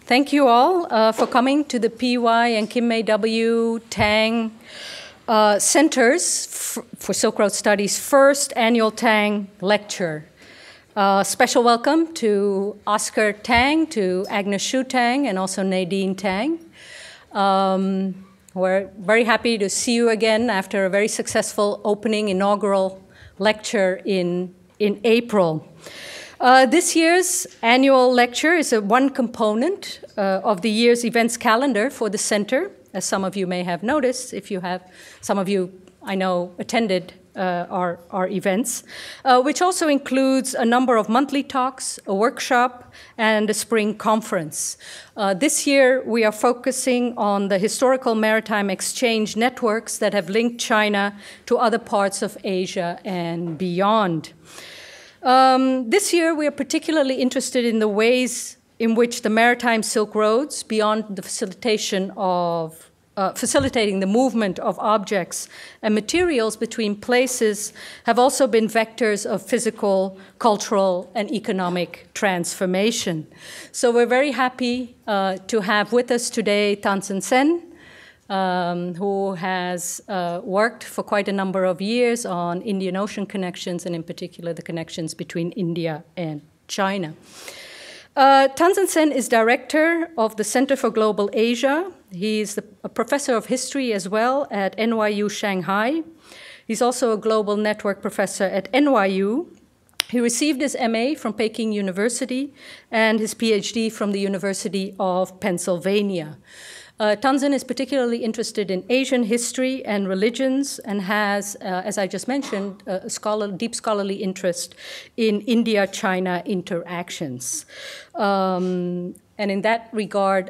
Thank you all for coming to the PY and Kim May W. Tang Centers for Silk Road Studies' first annual Tang lecture. Special welcome to Oscar Tang, to Agnes Shu Tang, and also Nadine Tang. We're very happy to see you again after a very successful opening inaugural lecture in April. This year's annual lecture is one component of the year's events calendar for the center, as some of you may have noticed, if you have, some of you I know attended our events, which also includes a number of monthly talks, a workshop, and a spring conference. This year, we are focusing on the historical maritime exchange networks that have linked China to other parts of Asia and beyond. This year, we are particularly interested in the ways in which the Maritime Silk Roads, beyond the facilitating the movement of objects and materials between places, have also been vectors of physical, cultural, and economic transformation. So we're very happy to have with us today Tansen Sen, who has worked for quite a number of years on Indian Ocean connections, and in particular the connections between India and China. Tansen Sen is director of the Center for Global Asia. He's a professor of history as well at NYU Shanghai. He's also a global network professor at NYU. He received his MA from Peking University and his PhD from the University of Pennsylvania. Tansen is particularly interested in Asian history and religions and has, as I just mentioned, a deep scholarly interest in India-China interactions. And in that regard,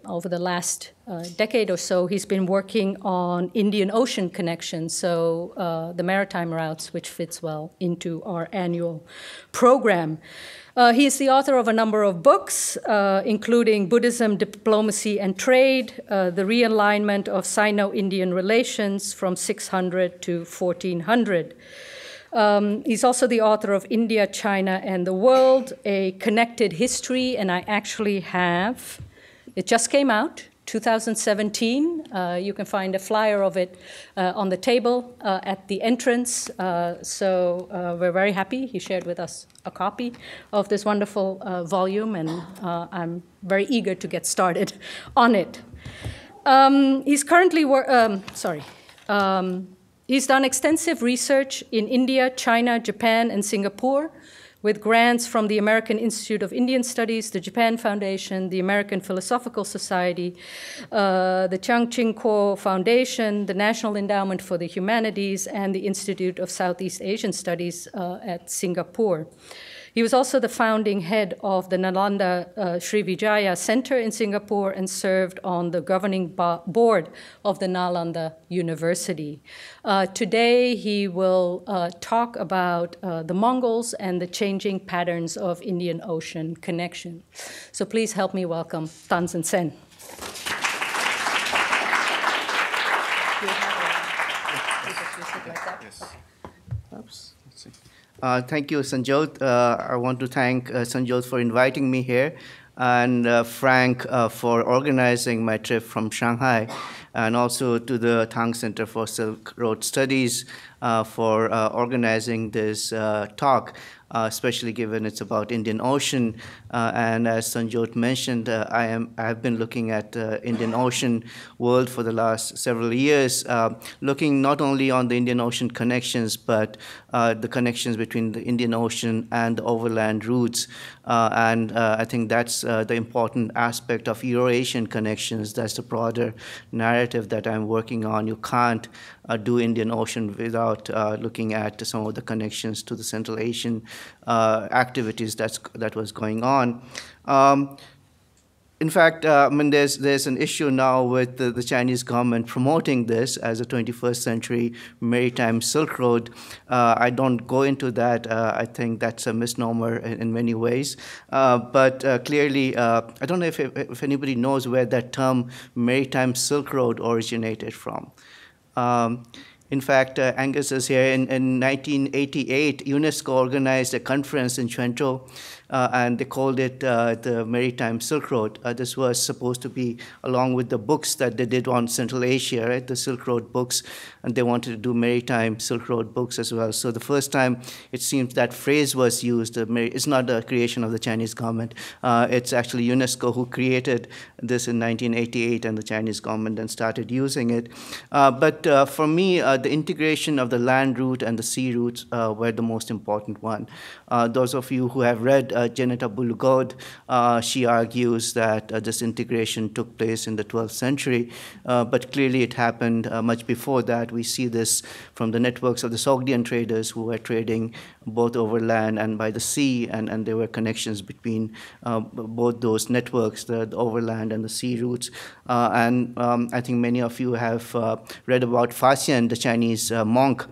over the last decade or so, he's been working on Indian Ocean connections, so the maritime routes, which fits well into our annual program. He is the author of a number of books, including Buddhism, Diplomacy, and Trade, the realignment of Sino-Indian relations from 600 to 1400. He's also the author of India, China, and the World, A Connected History, and I actually have, it just came out, 2017. You can find a flyer of it on the table at the entrance. So we're very happy. He shared with us a copy of this wonderful volume, and I'm very eager to get started on it. He's currently he's done extensive research in India, China, Japan, and Singapore, with grants from the American Institute of Indian Studies, the Japan Foundation, the American Philosophical Society, the Chiang Ching-kuo Foundation, the National Endowment for the Humanities, and the Institute of Southeast Asian Studies at Singapore. He was also the founding head of the Nalanda Srivijaya Center in Singapore and served on the governing board of the Nalanda University. Today, he will talk about the Mongols and the changing patterns of Indian Ocean connection. So please help me welcome Tansen Sen. Thank you, Sanjot. I want to thank Sanjot for inviting me here, and Frank for organizing my trip from Shanghai, and also to the Tang Center for Silk Road Studies for organizing this talk, especially given it's about Indian Ocean. And as Sanjot mentioned, I have been looking at Indian Ocean world for the last several years, looking not only on the Indian Ocean connections, but the connections between the Indian Ocean and the overland routes. And I think that's the important aspect of Eurasian connections. That's the broader narrative that I'm working on. You can't do Indian Ocean without looking at some of the connections to the Central Asian activities that was going on. In fact, I mean, there's an issue now with the Chinese government promoting this as a 21st century maritime Silk Road. I don't go into that. I think that's a misnomer in many ways. But clearly, I don't know if anybody knows where that term maritime Silk Road originated from. In fact, Angus is here. In 1988, UNESCO organized a conference in Quanzhou, and they called it the Maritime Silk Road. This was supposed to be along with the books that they did on Central Asia, right, the Silk Road books, and they wanted to do Maritime Silk Road books as well. So the first time it seems that phrase was used, it's not the creation of the Chinese government. It's actually UNESCO who created this in 1988, and the Chinese government then started using it. But for me, the integration of the land route and the sea routes were the most important one. Those of you who have read Janeta Bulugod, she argues that this integration took place in the 12th century, but clearly it happened much before that. We see this from the networks of the Sogdian traders who were trading both overland and by the sea, and there were connections between both those networks, the overland and the sea routes. I think many of you have read about Faxian, the Chinese monk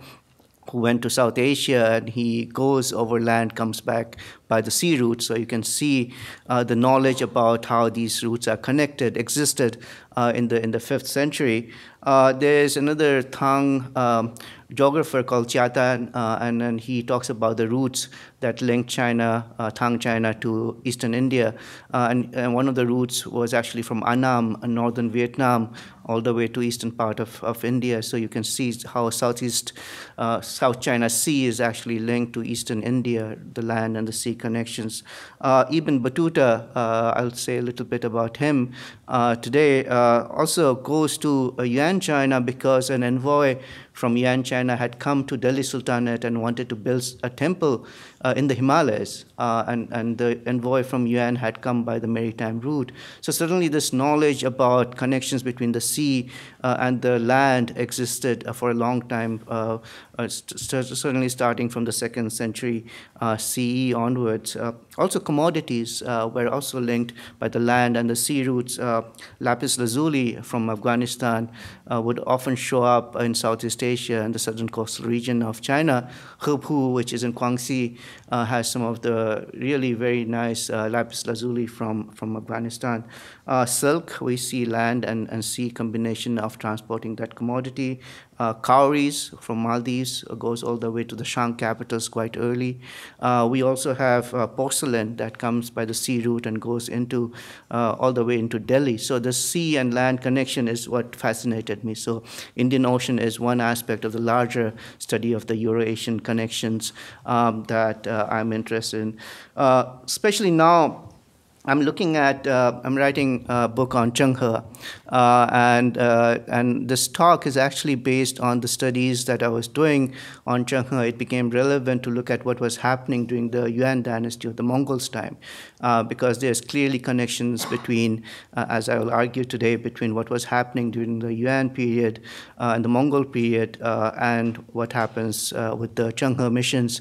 who went to South Asia, and he goes overland, comes back by the sea route. So you can see the knowledge about how these routes are connected existed in the 5th century. There's another Tang geographer called Chiatan, and then he talks about the routes that link China, Tang China, to eastern India. And one of the routes was actually from Annam, northern Vietnam, all the way to eastern part of India. So you can see how South China Sea is actually linked to eastern India, the land and the sea connections. Ibn Battuta, I'll say a little bit about him today, also goes to Yuan China because an envoy from Yuan China had come to Delhi Sultanate and wanted to build a temple in the Himalayas, and the envoy from Yuan had come by the maritime route. So certainly this knowledge about connections between the sea and the land existed for a long time, certainly starting from the 2nd century CE onwards. Also commodities were also linked by the land and the sea routes. Lapis lazuli from Afghanistan would often show up in Southeast Asia and the southern coastal region of China. Hepu, which is in Guangxi, has some of the really very nice lapis lazuli from Afghanistan. Silk, we see land and sea combination of transporting that commodity. Cowries from Maldives goes all the way to the Shang capitals quite early. We also have porcelain that comes by the sea route and goes into all the way into Delhi. So the sea and land connection is what fascinated me. So Indian Ocean is one aspect of the larger study of the Eurasian connections that I'm interested in. Especially now, I'm writing a book on Zhenghe, and this talk is actually based on the studies that I was doing on Zhenghe. It became relevant to look at what was happening during the Yuan dynasty of the Mongols' time, because there's clearly connections between, as I will argue today, between what was happening during the Yuan period and the Mongol period and what happens with the Zhenghe missions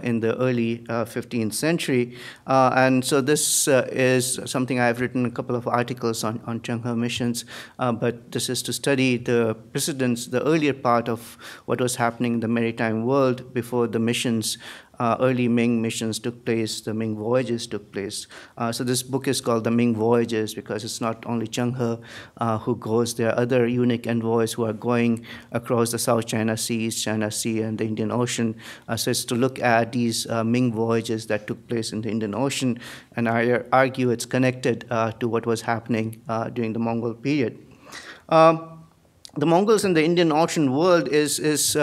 in the early 15th century. And so this is something I've written a couple of articles on Zhenghe missions, but this is to study the precedents, the earlier part of what was happening in the maritime world before the missions, early Ming missions took place, the Ming voyages took place. So this book is called The Ming Voyages because it's not only Zhenghe who goes, there are other unique envoys who are going across the South China Sea, East China Sea, and the Indian Ocean. So it's to look at these Ming voyages that took place in the Indian Ocean, and I argue it's connected to what was happening during the Mongol period. The Mongols in the Indian Ocean world is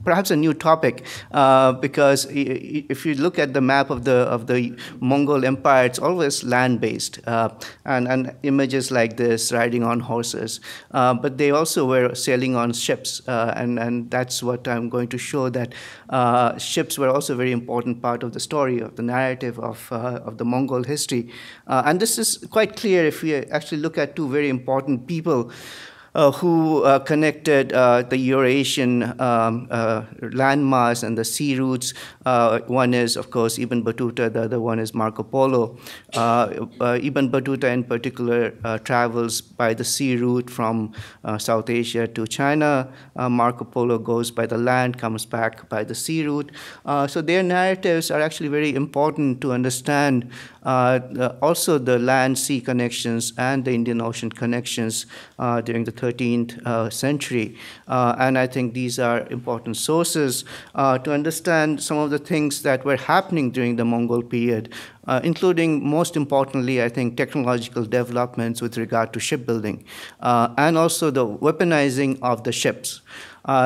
perhaps a new topic because if you look at the map of the Mongol Empire, it's always land-based and images like this, riding on horses. But they also were sailing on ships, and that's what I'm going to show, that ships were also a very important part of the story, of the narrative of the Mongol history. And this is quite clear if we actually look at two very important people who connected the Eurasian landmass and the sea routes. One is, of course, Ibn Battuta, the other one is Marco Polo. Ibn Battuta, in particular, travels by the sea route from South Asia to China. Marco Polo goes by the land, comes back by the sea route. So their narratives are actually very important to understand also the land-sea connections and the Indian Ocean connections during the 13th century. And I think these are important sources to understand some of the things that were happening during the Mongol period, including, most importantly, I think, technological developments with regard to shipbuilding, and also the weaponizing of the ships.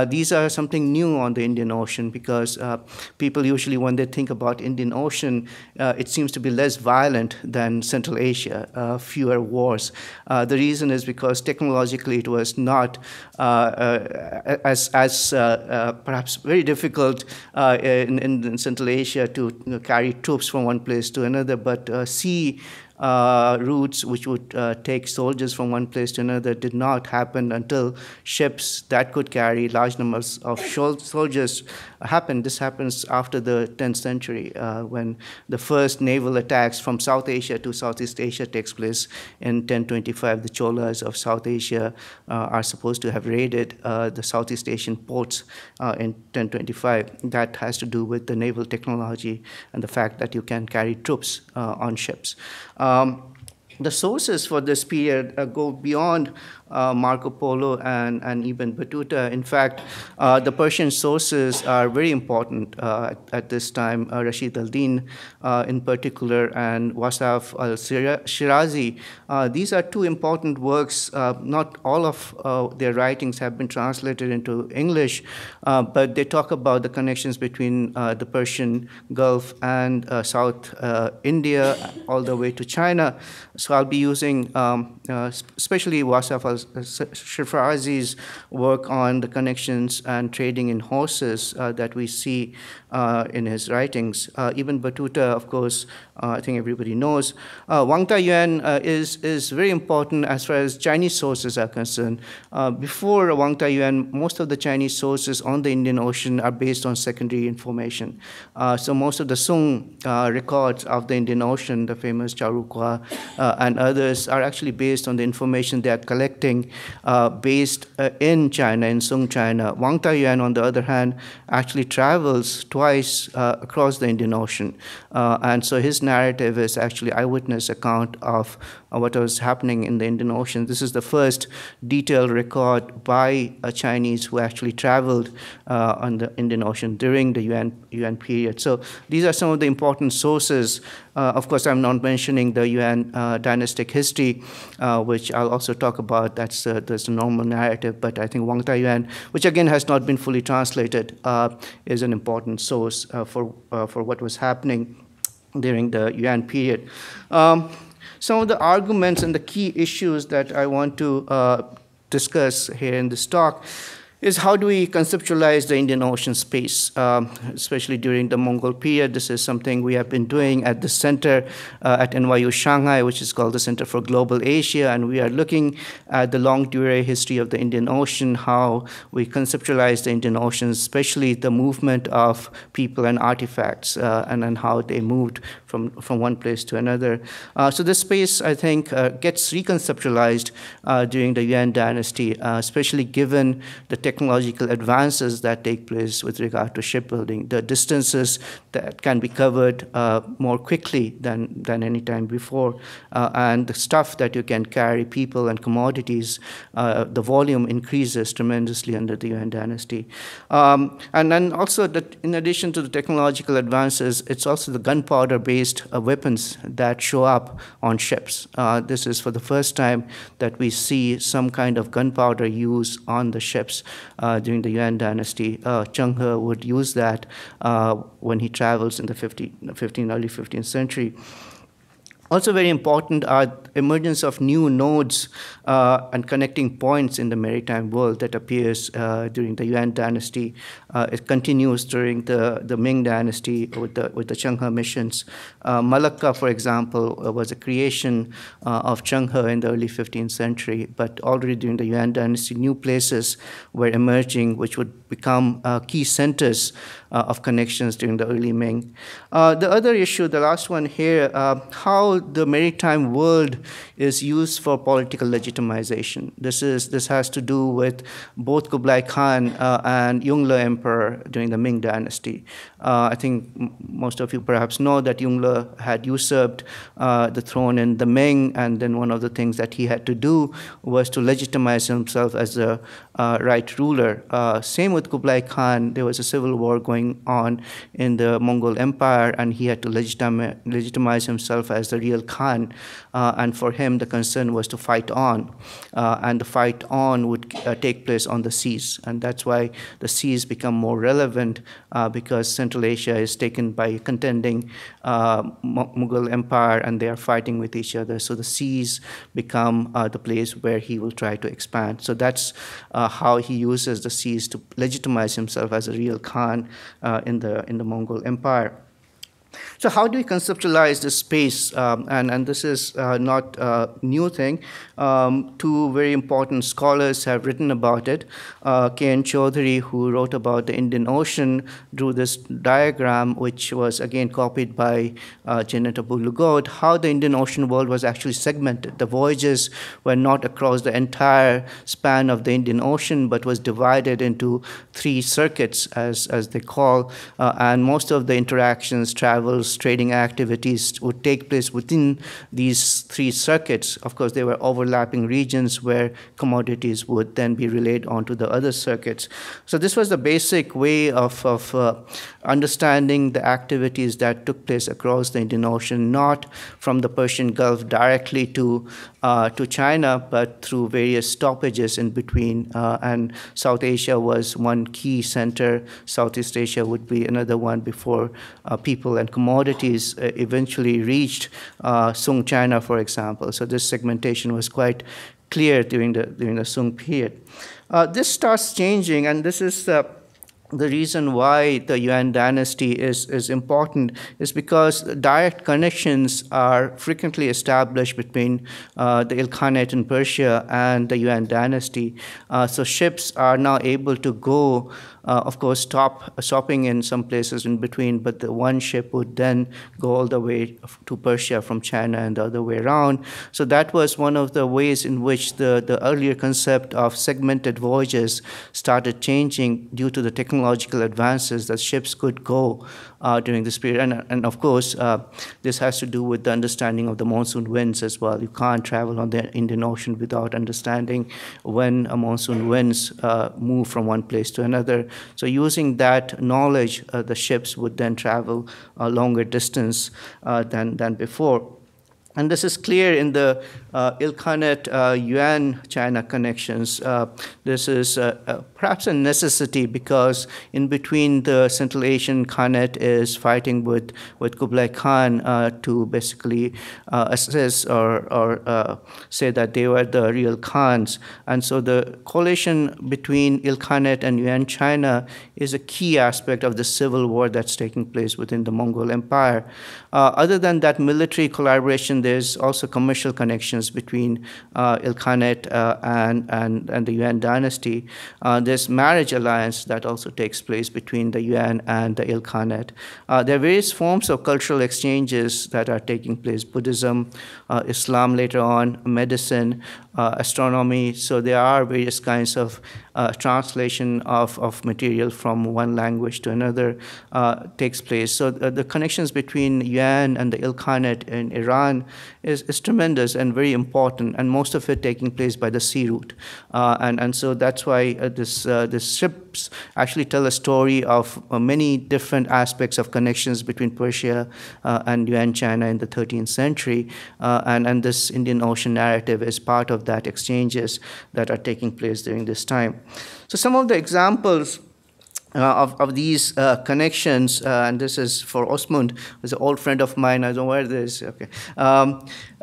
These are something new on the Indian Ocean because people usually, when they think about Indian Ocean, it seems to be less violent than Central Asia, fewer wars. The reason is because technologically it was not as perhaps very difficult in Central Asia to carry troops from one place to another, but sea routes which would take soldiers from one place to another did not happen until ships that could carry large numbers of soldiers happened. This happens after the 10th century when the first naval attacks from South Asia to Southeast Asia takes place in 1025. The Cholas of South Asia are supposed to have raided the Southeast Asian ports in 1025. That has to do with the naval technology and the fact that you can carry troops on ships. The sources for this period go beyond Marco Polo and Ibn Battuta. In fact, the Persian sources are very important at this time. Rashid al-Din in particular and Wasaf al-Shirazi. These are two important works. Not all of their writings have been translated into English, but they talk about the connections between the Persian Gulf and South India all the way to China. So I'll be using especially Wasaf al-Shirazi's work on the connections and trading in horses that we see in his writings. Ibn Battuta, of course, I think everybody knows. Wang Ta Yuan is very important as far as Chinese sources are concerned. Before Wang Ta Yuan, most of the Chinese sources on the Indian Ocean are based on secondary information. So most of the Sung records of the Indian Ocean, the famous Charukwa and others, are actually based on the information they are collecting based in China, in Sung China. Wang Ta Yuan, on the other hand, actually travels twice across the Indian Ocean. And so his narrative is actually eyewitness account of what was happening in the Indian Ocean. This is the first detailed record by a Chinese who actually traveled on the Indian Ocean during the Yuan period. So these are some of the important sources. Of course, I'm not mentioning the Yuan dynastic history, which I'll also talk about. That's the normal narrative, but I think Wang Ta Yuan, which again has not been fully translated, is an important source for what was happening during the Yuan period. Some of the arguments and the key issues that I want to discuss here in this talk is how do we conceptualize the Indian Ocean space, especially during the Mongol period. This is something we have been doing at the center at NYU Shanghai, which is called the Center for Global Asia, and we are looking at the longue durée history of the Indian Ocean, how we conceptualize the Indian Ocean, especially the movement of people and artifacts, and then how they moved from one place to another. So this space, I think, gets reconceptualized during the Yuan dynasty, especially given the technological advances that take place with regard to shipbuilding, the distances that can be covered more quickly than any time before, and the stuff that you can carry, people and commodities, the volume increases tremendously under the Yuan dynasty. And then also, that in addition to the technological advances, it's also the gunpowder-based weapons that show up on ships. This is for the first time that we see some kind of gunpowder use on the ships. During the Yuan dynasty, Zheng He would use that when he travels in the early 15th century. Also very important are emergence of new nodes and connecting points in the maritime world that appears during the Yuan dynasty. It continues during the Ming dynasty with the Zheng He missions. Malacca, for example, was a creation of Zheng He in the early 15th century, but already during the Yuan dynasty, new places were emerging which would become key centers of connections during the early Ming. The other issue, the last one here, how the maritime world is used for political legitimization. This has to do with both Kublai Khan and Yongle Emperor during the Ming dynasty. I think most of you perhaps know that Yongle had usurped the throne in the Ming, and then one of the things that he had to do was to legitimize himself as the right ruler. Same with Kublai Khan. There was a civil war going on in the Mongol Empire, and he had to legitimize himself as the real Khan. And for him, the concern was to fight on. And the fight on would take place on the seas. And that's why the seas become more relevant, because Central Asia is taken by a contending Mughal Empire, and they are fighting with each other. So the seas become the place where he will try to expand. So that's how he uses the seas to legitimize himself as a real Khan in the Mongol Empire. So how do we conceptualize this space? And this is not a new thing. Two very important scholars have written about it. K.N. Chaudhary, who wrote about the Indian Ocean, drew this diagram, which was again copied by Janet Abu-Lughod, how the Indian Ocean world was actually segmented. The voyages were not across the entire span of the Indian Ocean, but was divided into 3 circuits, as they call, and most of the interactions, travels, trading activities would take place within these 3 circuits. Of course, there were overlapping regions where commodities would then be relayed onto the other circuits. So this was the basic way of understanding the activities that took place across the Indian Ocean, not from the Persian Gulf directly to China, but through various stoppages in between. And South Asia was one key center. Southeast Asia would be another one before people and commodities eventually reached Sung China, for example. So this segmentation was quite clear during the Sung period. This starts changing, and this is the reason why the Yuan dynasty is important, is because direct connections are frequently established between the Ilkhanate in Persia and the Yuan dynasty. So ships are now able to go, of course, stopping in some places in between, but the one ship would then go all the way to Persia from China and the other way around. So that was one of the ways in which the earlier concept of segmented voyages started changing due to the technological advances that ships could go during this period. And of course, this has to do with the understanding of the monsoon winds as well. You can't travel on the Indian Ocean without understanding when a monsoon winds move from one place to another. So using that knowledge, the ships would then travel a longer distance than before. And this is clear in the Ilkhanate Yuan-China connections. This is perhaps a necessity, because in between the Central Asian Khanate is fighting with Kublai Khan to basically assess or say that they were the real Khans. And so the coalition between Ilkhanate and Yuan-China is a key aspect of the civil war that's taking place within the Mongol Empire. Other than that military collaboration, there's also commercial connections between Ilkhanate and the Yuan dynasty. There's marriage alliance that also takes place between the Yuan and the Ilkhanate. There are various forms of cultural exchanges that are taking place: Buddhism, Islam later on, medicine, astronomy. So there are various kinds of translation of material from one language to another takes place. So the connections between Yuan and the Ilkhanate in Iran is tremendous and very important, and most of it taking place by the sea route. And so that's why this ships actually tell a story of many different aspects of connections between Persia and Yuan China in the 13th century. And this Indian Ocean narrative is part of that exchanges that are taking place during this time. So some of the examples of these connections, and this is for Osmund, who's an old friend of mine. I don't know where this is. Okay.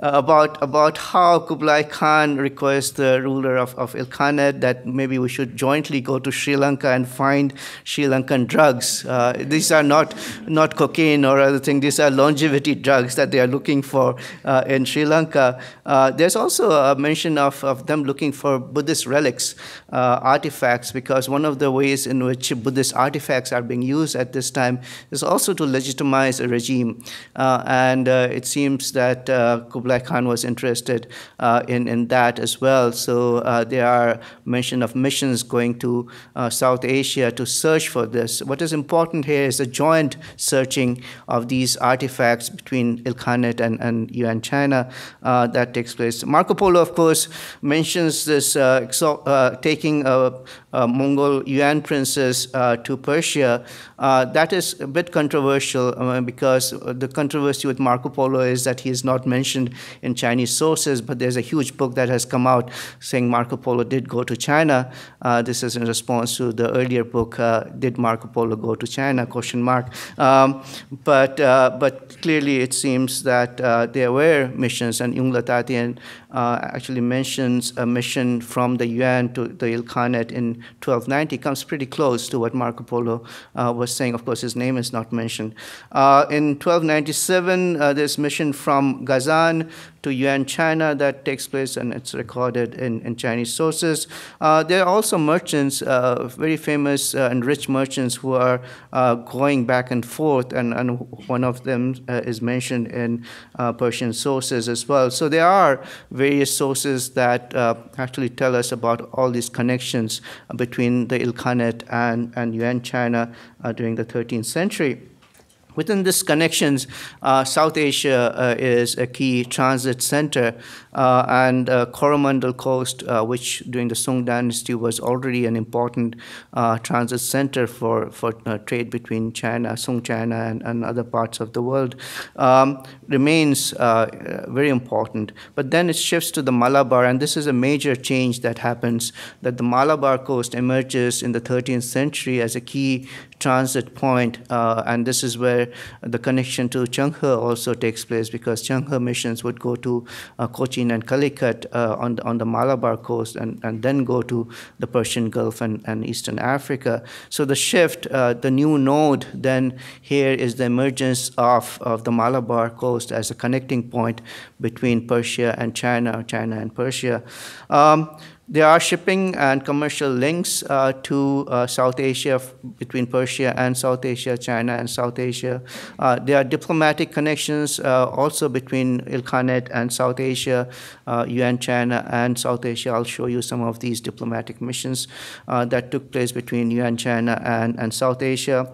about how Kublai Khan requests the ruler of Ilkhanate that maybe we should jointly go to Sri Lanka and find Sri Lankan drugs. These are not cocaine or other thing. These are longevity drugs that they are looking for in Sri Lanka. There's also a mention of them looking for Buddhist relics, artifacts, because one of the ways in which Buddhist artifacts are being used at this time is also to legitimize a regime. And it seems that Kublai Khan was interested in that as well. So there are mention of missions going to South Asia to search for this. What is important here is a joint searching of these artifacts between Ilkhanate and Yuan China that takes place. Marco Polo, of course, mentions this taking a Mongol Yuan princess to Persia. That is a bit controversial because the controversy with Marco Polo is that he is not mentioned in Chinese sources, but there's a huge book that has come out saying Marco Polo did go to China. This is in response to the earlier book, Did Marco Polo Go to China? Question mark. But clearly it seems that there were missions, and Yung Latatian actually mentions a mission from the Yuan to the Ilkhanate in 1290. Comes pretty close to what Marco Polo was saying. Of course, his name is not mentioned. In 1297, there's mission from Gazan to Yuan China that takes place, and it's recorded in Chinese sources. There are also merchants, very famous and rich merchants who are going back and forth, and one of them is mentioned in Persian sources as well. So there are various sources that actually tell us about all these connections between the Ilkhanate and Yuan China during the 13th century. Within these connections, South Asia is a key transit center, and Coromandel Coast, which during the Song Dynasty was already an important transit center for trade between China, Song China, and other parts of the world, remains very important. But then it shifts to the Malabar, and this is a major change that happens, that the Malabar coast emerges in the 13th century as a key transit point, and this is where the connection to Changhe also takes place, because Changhe missions would go to Cochin and Calicut on the Malabar coast and then go to the Persian Gulf and Eastern Africa. So the shift, the new node then here is the emergence of the Malabar coast as a connecting point between Persia and China, China and Persia. There are shipping and commercial links to South Asia, between Persia and South Asia, China and South Asia. There are diplomatic connections also between Ilkhanate and South Asia, Yuan China and South Asia. I'll show you some of these diplomatic missions that took place between Yuan China and South Asia.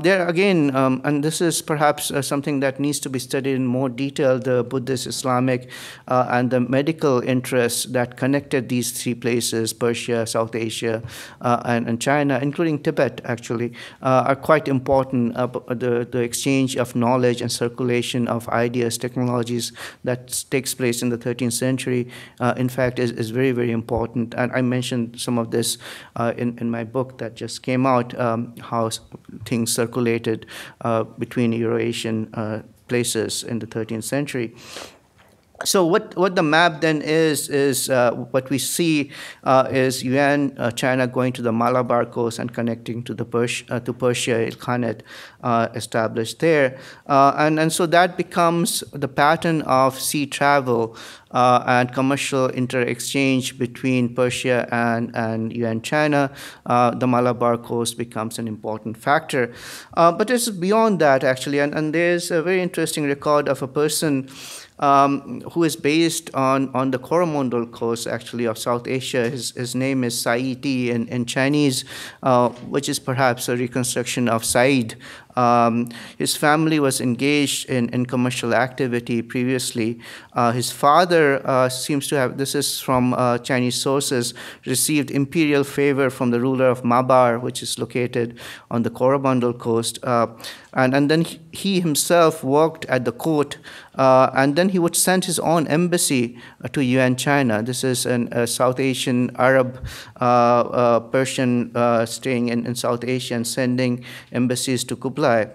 There again, and this is perhaps something that needs to be studied in more detail, the Buddhist, Islamic, and the medical interests that connected these three places, Persia, South Asia, and China, including Tibet, actually, are quite important. The exchange of knowledge and circulation of ideas, technologies that takes place in the 13th century, in fact, is very, very important. And I mentioned some of this in my book that just came out, how things circulated between Eurasian places in the 13th century. So what the map then is what we see is Yuan China going to the Malabar coast and connecting to Persia, Ilkhanate established there, and so that becomes the pattern of sea travel and commercial inter-exchange between Persia and Yuan China. The Malabar coast becomes an important factor, but it's beyond that actually, and there's a very interesting record of a person who is based on the Coromandel coast, actually, of South Asia. His name is Sai Ti in Chinese, which is perhaps a reconstruction of Said. His family was engaged in commercial activity previously. His father seems to have, this is from Chinese sources, received imperial favor from the ruler of Mabar, which is located on the Coromandel coast. And then he himself worked at the court, and then he would send his own embassy to Yuan China. This is a South Asian Arab Persian staying in South Asia and sending embassies to Kublai Kublai.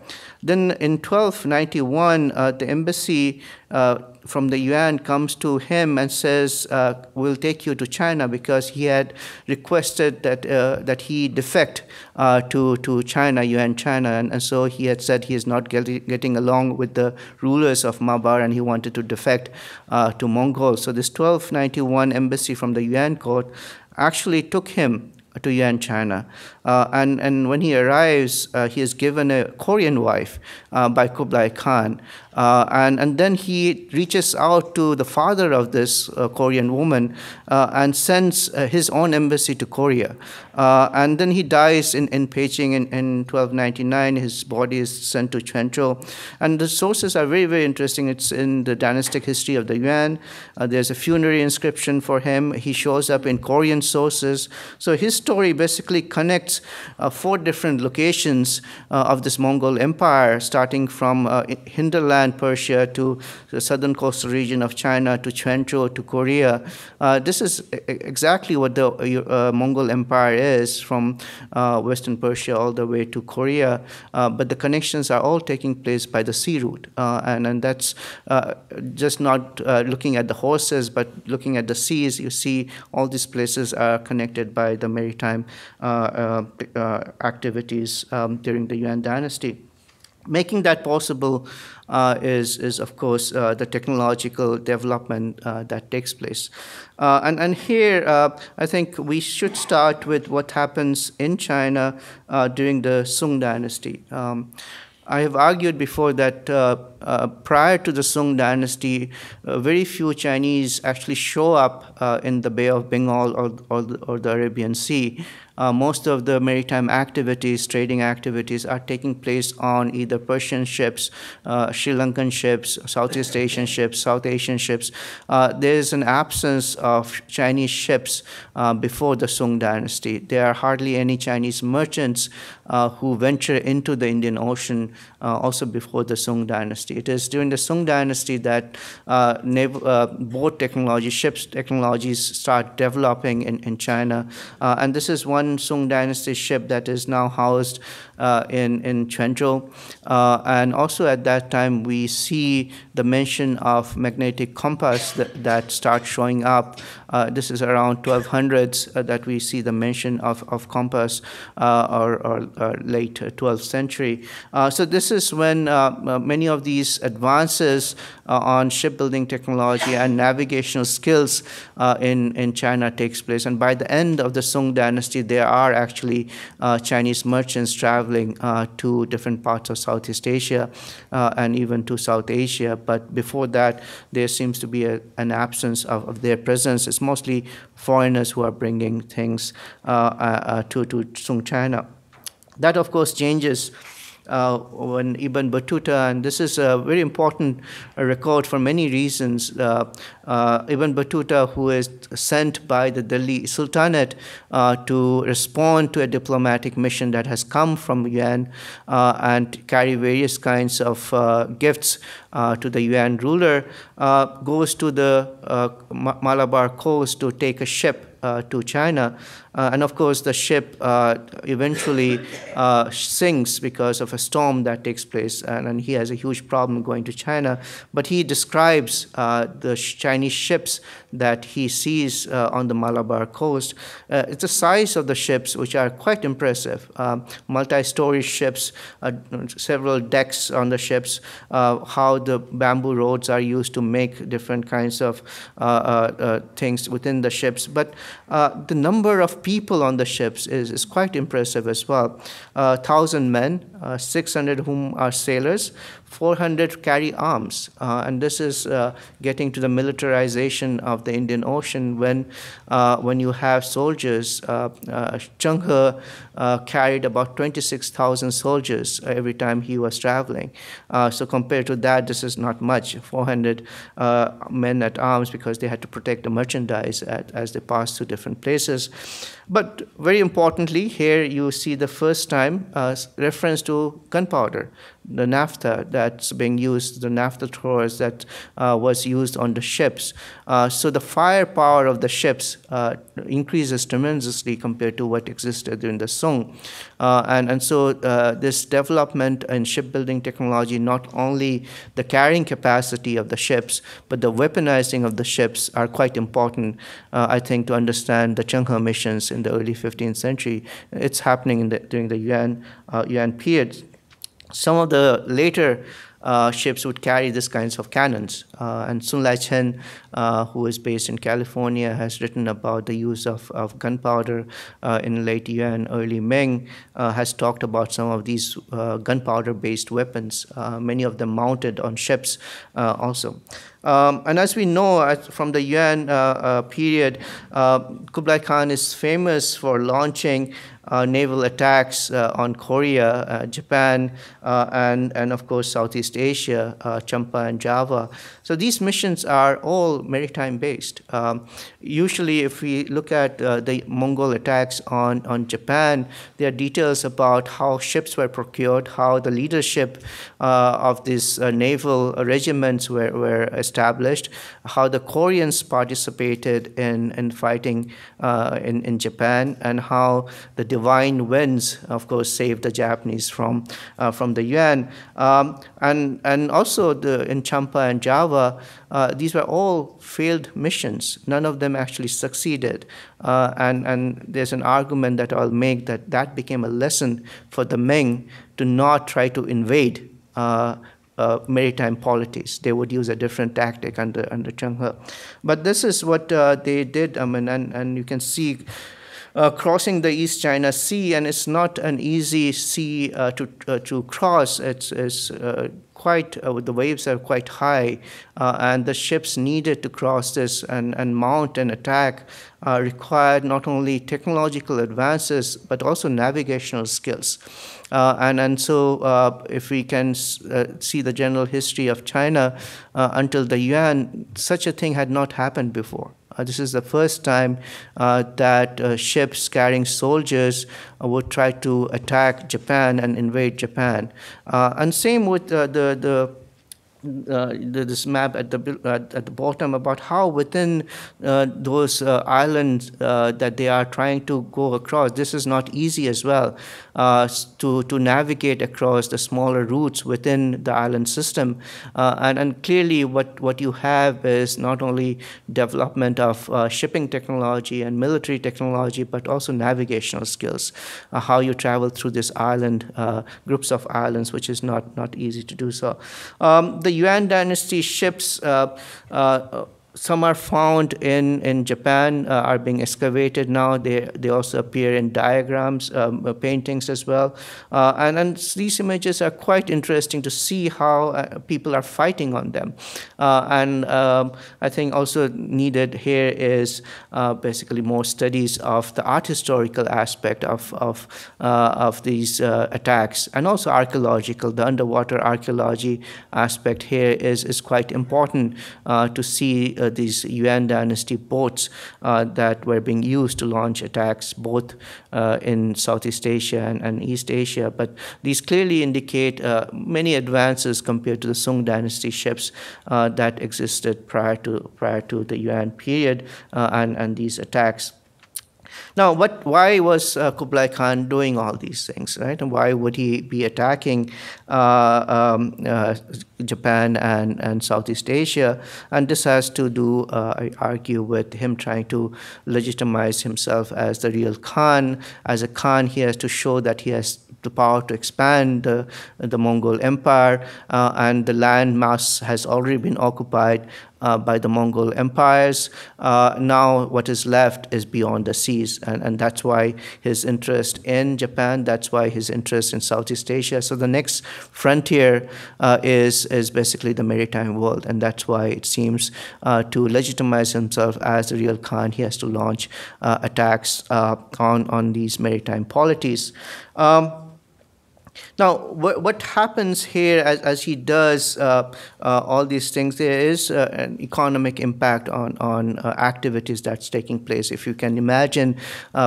Then in 1291, the embassy from the Yuan comes to him and says, we'll take you to China, because he had requested that he defect to China, Yuan China, and so he had said he is not getting along with the rulers of Mabar, and he wanted to defect to Mongols. So this 1291 embassy from the Yuan court actually took him to Yuan China. And when he arrives, he is given a Korean wife by Kublai Khan. And then he reaches out to the father of this Korean woman and sends his own embassy to Korea. And then he dies in Beijing in 1299. His body is sent to Quanzhou. And the sources are very, very interesting. It's in the dynastic history of the Yuan. There's a funerary inscription for him. He shows up in Korean sources. So his story basically connects 4 different locations of this Mongol empire, starting from hinterland Persia to the southern coastal region of China to Quanzhou to Korea. This is exactly what the Mongol empire is, from western Persia all the way to Korea. But the connections are all taking place by the sea route. And that's just not looking at the horses, but looking at the seas. You see all these places are connected by the maritime activities during the Yuan dynasty. Making that possible is of course, the technological development that takes place. And here, I think we should start with what happens in China during the Sung dynasty. I have argued before that prior to the Sung dynasty, very few Chinese actually show up in the Bay of Bengal or the Arabian Sea. Most of the maritime activities, trading activities, are taking place on either Persian ships, Sri Lankan ships, Southeast Asian ships, South Asian ships. There is an absence of Chinese ships before the Sung dynasty. There are hardly any Chinese merchants who venture into the Indian Ocean also before the Sung dynasty. It is during the Sung dynasty that boat technology, ships technologies start developing in China. And this is one Sung dynasty ship that is now housed in Quanzhou. And also at that time, we see the mention of magnetic compass that starts showing up. This is around 1200s that we see the mention of compass, or late 12th century. So this is when many of these advances on shipbuilding technology and navigational skills in China takes place. And by the end of the Sung dynasty, there are actually Chinese merchants traveling to different parts of Southeast Asia and even to South Asia. But before that, there seems to be an absence of their presence. It's mostly foreigners who are bringing things to Sung China. That, of course, changes when Ibn Battuta, and this is a very important record for many reasons. Ibn Battuta, who is sent by the Delhi Sultanate to respond to a diplomatic mission that has come from Yuan and carry various kinds of gifts to the Yuan ruler, goes to the Malabar coast to take a ship to China. And of course, the ship eventually sinks because of a storm that takes place, and he has a huge problem going to China. But he describes the Chinese ships that he sees on the Malabar coast. It's the size of the ships, which are quite impressive. Multi-story ships, several decks on the ships, how the bamboo rods are used to make different kinds of things within the ships. But the number of people on the ships is quite impressive as well. 1,000 men, 600 whom are sailors, 400 carry arms. And this is getting to the militarization of the Indian Ocean when you have soldiers. Zheng He carried about 26,000 soldiers every time he was traveling. So compared to that, this is not much, 400 men at arms, because they had to protect the merchandise as they passed through different places. But very importantly, here you see the first time reference to gunpowder. the naphtha that's being used, the naphtha throwers that was used on the ships. So the firepower of the ships increases tremendously compared to what existed during the Song. And so this development in shipbuilding technology, not only the carrying capacity of the ships, but the weaponizing of the ships are quite important, I think, to understand the Chenghe missions in the early 15th century. It's happening during the Yuan period. Some of the later ships would carry these kinds of cannons. And Sun Lai-chen, who is based in California, has written about the use of gunpowder in late Yuan, early Ming, has talked about some of these gunpowder-based weapons, many of them mounted on ships also. And as we know from the Yuan period, Kublai Khan is famous for launching naval attacks on Korea, Japan, and of course Southeast Asia, Champa and Java. So these missions are all maritime based. Usually if we look at the Mongol attacks on Japan, there are details about how ships were procured, how the leadership of these naval regiments were established, how the Koreans participated in fighting in Japan, and how the divine winds, of course, saved the Japanese from the Yuan. And also in Champa and Java, these were all failed missions. None of them actually succeeded. And there's an argument that I'll make that became a lesson for the Ming to not try to invade maritime polities. They would use a different tactic under Chenghe. But this is what they did. I mean, and you can see crossing the East China Sea, and it's not an easy sea to cross. It's quite, the waves are quite high, and the ships needed to cross this and mount an attack required not only technological advances, but also navigational skills. And so if we can see the general history of China, until the Yuan, such a thing had not happened before. This is the first time that ships carrying soldiers would try to attack Japan and invade Japan. And same with this map at the bottom about how within those islands that they are trying to go across, this is not easy as well to navigate across the smaller routes within the island system. And clearly what you have is not only development of shipping technology and military technology, but also navigational skills, how you travel through this island, groups of islands, which is not easy to do so. The Yuan dynasty ships, some are found in Japan, are being excavated now. They also appear in diagrams, paintings as well. And these images are quite interesting to see how people are fighting on them. And I think also needed here is basically more studies of the art historical aspect of these attacks, and also archaeological. The underwater archaeology aspect here is quite important to see these Yuan dynasty boats that were being used to launch attacks both in Southeast Asia and East Asia. But these clearly indicate many advances compared to the Song dynasty ships that existed prior to the Yuan period and these attacks. Now, why was Kublai Khan doing all these things, right? And why would he be attacking Japan and Southeast Asia? And this has to do, I argue, with him trying to legitimize himself as the real Khan. As a Khan, he has to show that he has the power to expand the Mongol Empire, and the land mass has already been occupied by the Mongol empires. Now what is left is beyond the seas, and that's why his interest in Japan, that's why his interest in Southeast Asia. So the next frontier is basically the maritime world, and that's why it seems to legitimize himself as the real Khan, he has to launch attacks on these maritime polities. Now, what happens here as he does all these things, there is an economic impact on activities that's taking place. If you can imagine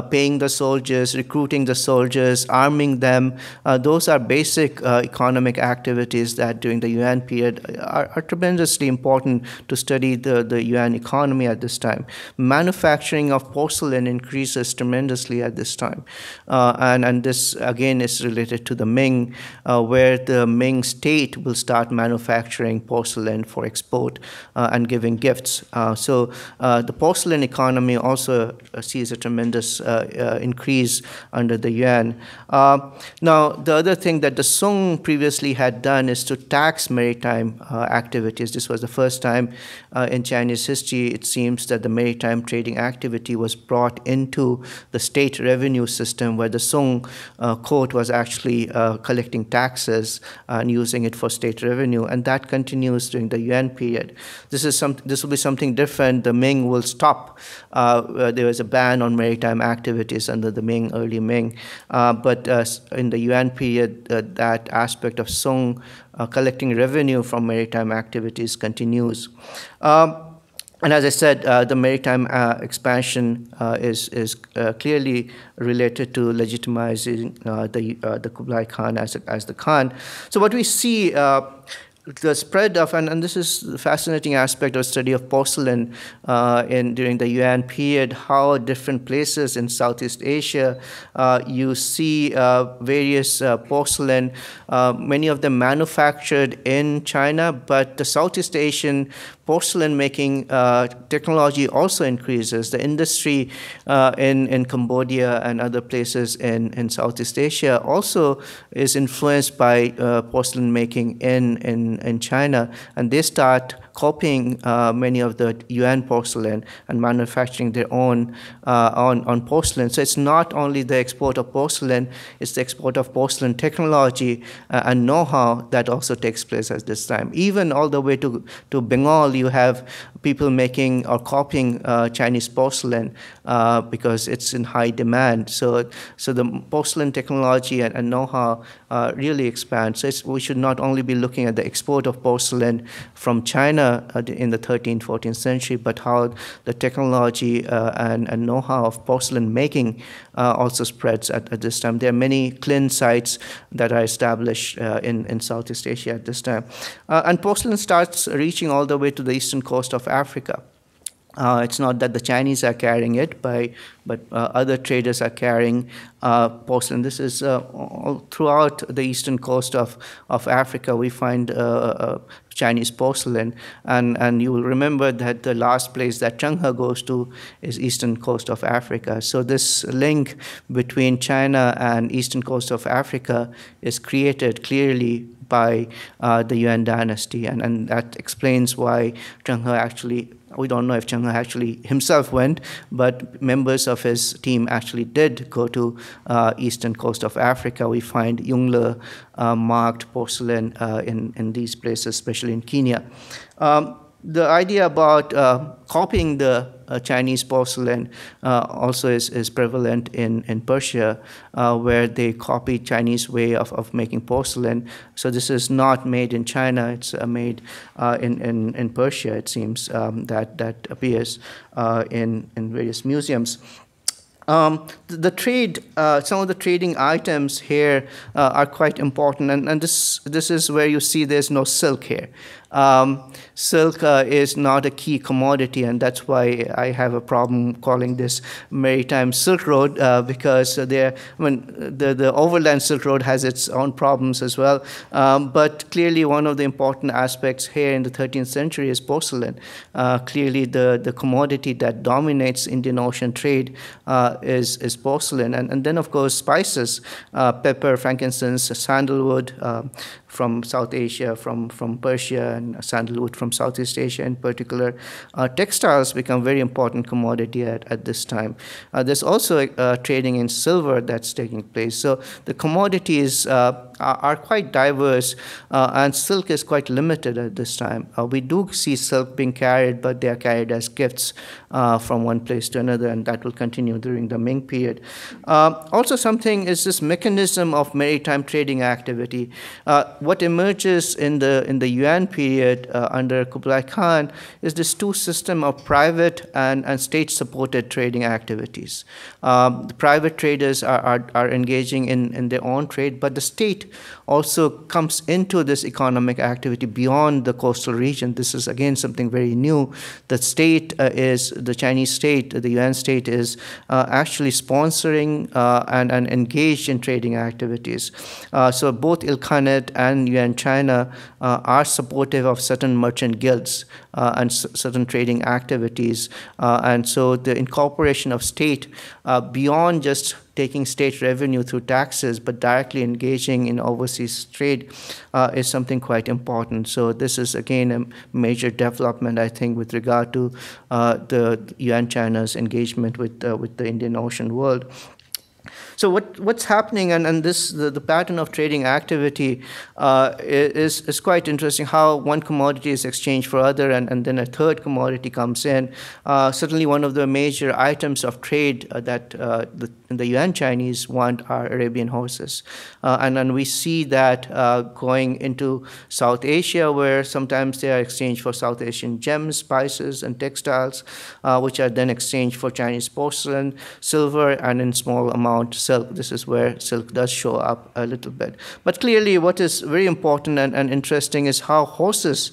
paying the soldiers, recruiting the soldiers, arming them, those are basic economic activities that during the Yuan period are tremendously important to study the Yuan economy at this time. Manufacturing of porcelain increases tremendously at this time. And this, again, is related to the Ming, where the Ming state will start manufacturing porcelain for export and giving gifts. So the porcelain economy also sees a tremendous increase under the Yuan. Now, the other thing that the Song previously had done is to tax maritime activities. This was the first time in Chinese history, it seems, that the maritime trading activity was brought into the state revenue system, where the Song court was actually collecting taxes and using it for state revenue, and that continues during the Yuan period. This will be something different. The Ming will stop. There was a ban on maritime activities under the Ming, early Ming, but in the Yuan period, that aspect of Song collecting revenue from maritime activities continues. And as I said, the maritime expansion is clearly related to legitimizing the Kublai Khan as the Khan. So what we see, the spread of, and this is the fascinating aspect of study of porcelain during the Yuan period, how different places in Southeast Asia, you see various porcelain, many of them manufactured in China, but the Southeast Asian porcelain making technology also increases. The industry in Cambodia and other places in Southeast Asia also is influenced by porcelain making in China, and they start copying many of the Yuan porcelain and manufacturing their own on porcelain. So it's not only the export of porcelain, it's the export of porcelain technology and know-how that also takes place at this time. Even all the way to Bengal, you have people making or copying Chinese porcelain because it's in high demand. So the porcelain technology and know-how really expands. So we should not only be looking at the export of porcelain from China in the 13th, 14th century, but how the technology and know-how of porcelain making also spreads at this time. There are many Klin sites that are established in Southeast Asia at this time. And porcelain starts reaching all the way to the eastern coast of Africa. It's not that the Chinese are carrying it, but other traders are carrying porcelain. This is all throughout the eastern coast of Africa. We find Chinese porcelain, and you will remember that the last place that Changhe goes to is eastern coast of Africa. So this link between China and eastern coast of Africa is created clearly by the Yuan dynasty, and that explains why Changhe actually, we don't know if Changhe actually himself went, but members of his team actually did go to eastern coast of Africa. We find Yongle marked porcelain in these places, especially in Kenya. The idea about copying the Chinese porcelain also is prevalent in Persia, where they copy Chinese way of making porcelain. So this is not made in China, it's made in Persia, it seems, that appears in various museums. The trade, some of the trading items here are quite important, and this is where you see there's no silk here. Silk is not a key commodity, and that's why I have a problem calling this Maritime Silk Road, because the overland Silk Road has its own problems as well. But clearly one of the important aspects here in the 13th century is porcelain. Clearly the commodity that dominates Indian Ocean trade is porcelain. And then, of course, spices, pepper, frankincense, sandalwood, from South Asia, from Persia, and sandalwood from Southeast Asia in particular. Textiles become very important commodity at this time. There's also trading in silver that's taking place. So the commodities are quite diverse, and silk is quite limited at this time. We do see silk being carried, but they are carried as gifts from one place to another, and that will continue during the Ming period. Also, something is this mechanism of maritime trading activity. What emerges in the Yuan period under Kublai Khan is this two system of private and state-supported trading activities. The private traders are engaging in their own trade, but the state also comes into this economic activity beyond the coastal region. This is, again, something very new. The state the Chinese state, the Yuan state, is actually sponsoring and engaged in trading activities. So both Ilkhanate and Yuan China are supportive of certain merchant guilds and certain trading activities. And so the incorporation of state beyond just taking state revenue through taxes, but directly engaging in overseas trade is something quite important. So this is, again, a major development, I think, with regard to the Yuan China's engagement with the Indian Ocean world. So what's happening, and this the pattern of trading activity is quite interesting. How one commodity is exchanged for other, and then a third commodity comes in. Certainly, one of the major items of trade that the Yuan Chinese want are Arabian horses, and we see that going into South Asia, where sometimes they are exchanged for South Asian gems, spices, and textiles, which are then exchanged for Chinese porcelain, silver, and in small amount silk. This is where silk does show up a little bit. But clearly, what is very important and interesting is how horses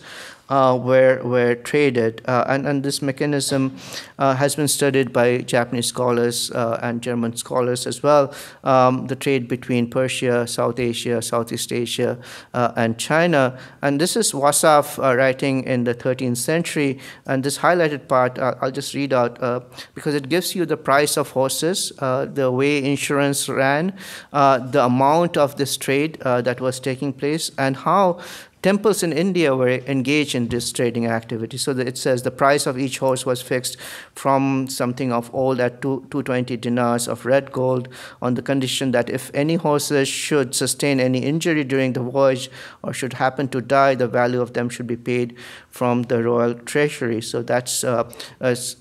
were traded, and this mechanism has been studied by Japanese scholars and German scholars as well. The trade between Persia, South Asia, Southeast Asia, and China. And this is Wasaf writing in the 13th century. And this highlighted part, I'll just read out because it gives you the price of horses, the way insurance ran, the amount of this trade that was taking place, and how temples in India were engaged in this trading activity. So that it says the price of each horse was fixed from something of old at 220 dinars of red gold, on the condition that if any horses should sustain any injury during the voyage or should happen to die, the value of them should be paid from the royal treasury. So that's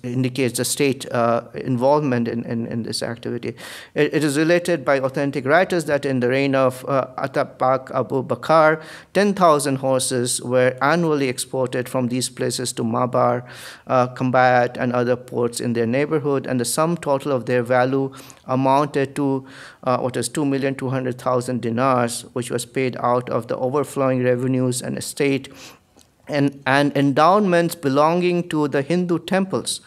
indicates the state involvement in this activity. It is related by authentic writers that in the reign of Atapak Abu Bakr, 10,000 horses were annually exported from these places to Mabar, Kambayat, and other ports in their neighborhood, and the sum total of their value amounted to 2,200,000 dinars, which was paid out of the overflowing revenues and estate and endowments belonging to the Hindu temples,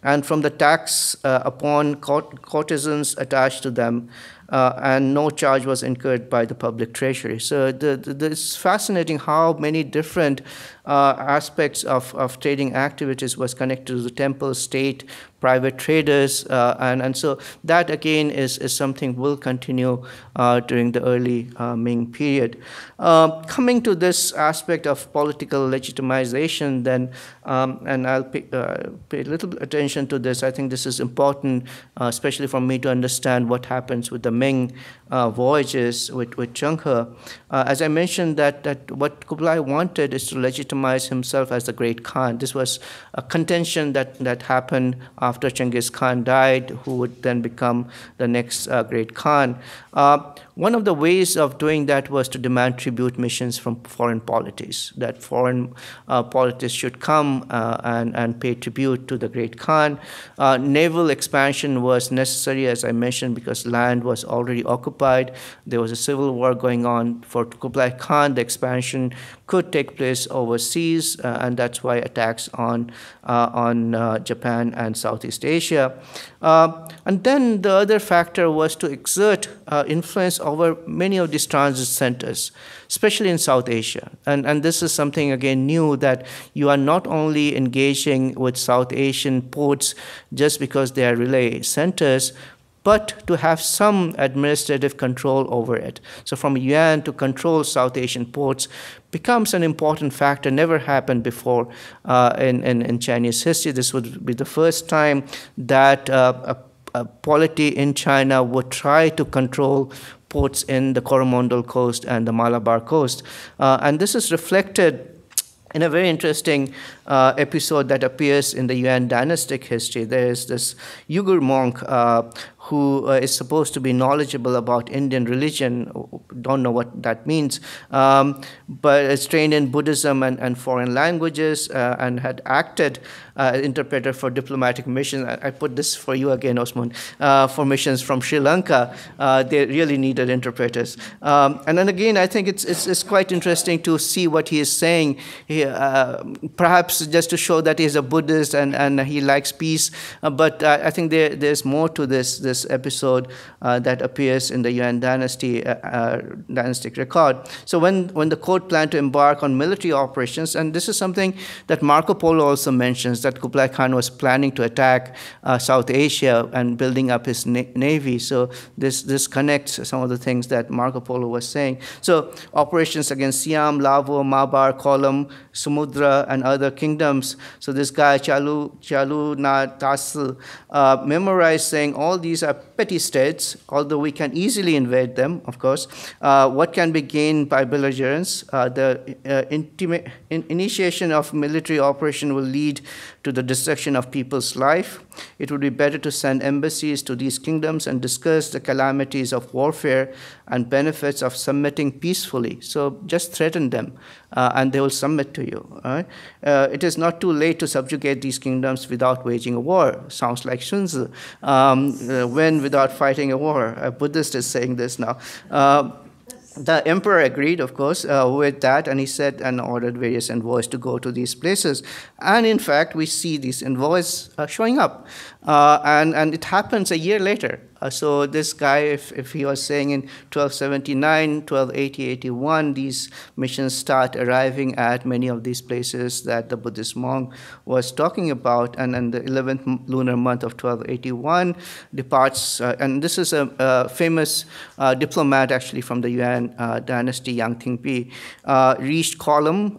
and from the tax upon courtesans attached to them, and no charge was incurred by the public treasury. So it's fascinating how many different aspects of trading activities was connected to the temple, state, private traders, and so that again is something will continue during the early Ming period. Coming to this aspect of political legitimization, then, and I'll pay a little attention to this. I think this is important, especially for me to understand what happens with the Ming voyages with Zheng He. As I mentioned, that what Kublai wanted is to legitimize himself as the great Khan. This was a contention that happened after Genghis Khan died, who would then become the next great Khan. One of the ways of doing that was to demand tribute missions from foreign polities, that foreign polities should come and pay tribute to the great Khan. Naval expansion was necessary, as I mentioned, because land was already occupied. There was a civil war going on. For Kublai Khan, the expansion could take place overseas, and that's why attacks on Japan and Southeast Asia. And then the other factor was to exert influence over many of these transit centers, especially in South Asia. And this is something, again, new, that you are not only engaging with South Asian ports just because they are relay centers, but to have some administrative control over it. So from Yuan to control South Asian ports becomes an important factor, never happened before in Chinese history. This would be the first time that a polity in China would try to control ports in the Coromandel coast and the Malabar coast. And this is reflected in a very interesting episode that appears in the Yuan dynastic history. There is this Uyghur monk who is supposed to be knowledgeable about Indian religion, don't know what that means, but is trained in Buddhism and foreign languages, and had acted interpreter for diplomatic missions. I put this for you again, Osman, for missions from Sri Lanka. They really needed interpreters. And then again, I think it's quite interesting to see what he is saying. Perhaps just to show that he's a Buddhist and he likes peace, but I think there's more to this episode that appears in the Yuan dynasty dynastic record. So when the court planned to embark on military operations, and this is something that Marco Polo also mentions, that Kublai Khan was planning to attack South Asia and building up his navy. So this connects some of the things that Marco Polo was saying. So operations against Siam, Lavo, Mabar, Kollam, Sumudra, and other kingdoms. So this guy Chalu Na Tasil memorized, saying all these are petty states, although we can easily invade them, of course. What can be gained by belligerence? The initiation of military operation will lead to the destruction of people's life. It would be better to send embassies to these kingdoms and discuss the calamities of warfare and benefits of submitting peacefully. So just threaten them, and they will submit to you. Right? It is not too late to subjugate these kingdoms without waging a war. Sounds like Sun Tzu. When without fighting a war? A Buddhist is saying this now. The emperor agreed, of course, with that, and he said and ordered various envoys to go to these places. And in fact, we see these envoys showing up. And it happens a year later. So this guy, if he was saying in 1279, 1280, 81, these missions start arriving at many of these places that the Buddhist monk was talking about. And then the 11th lunar month of 1281 departs, and this is a famous diplomat actually from the Yuan dynasty, Yang Tingpi, reached Kollam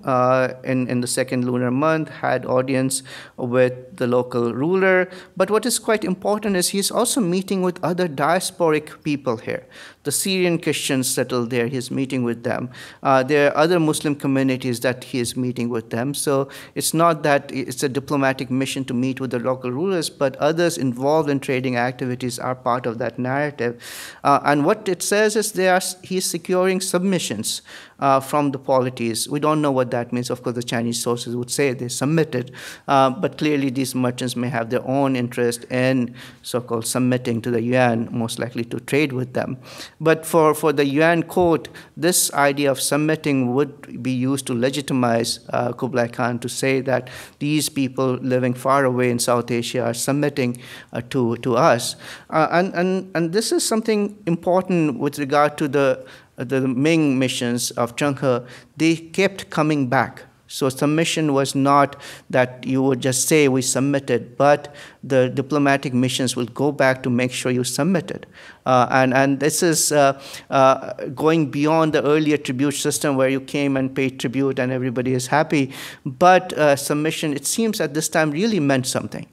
in the 2nd lunar month, had audience with the local ruler. But what is quite important is he's also meeting with other diasporic people here. The Syrian Christians settled there, he's meeting with them. There are other Muslim communities that he is meeting with them. So it's not that it's a diplomatic mission to meet with the local rulers, but others involved in trading activities are part of that narrative. And what it says is he's securing submissions from the polities. We don't know what that means. Of course, the Chinese sources would say they submitted, but clearly these merchants may have their own interest in so-called submitting to the Yuan, most likely to trade with them. But for the Yuan court, this idea of submitting would be used to legitimize Kublai Khan, to say that these people living far away in South Asia are submitting to us. And this is something important with regard to the Ming missions of Zheng He. They kept coming back. So submission was not that you would just say we submitted, but the diplomatic missions will go back to make sure you submitted. And this is going beyond the earlier tribute system where you came and paid tribute and everybody is happy. But submission, it seems at this time, really meant something,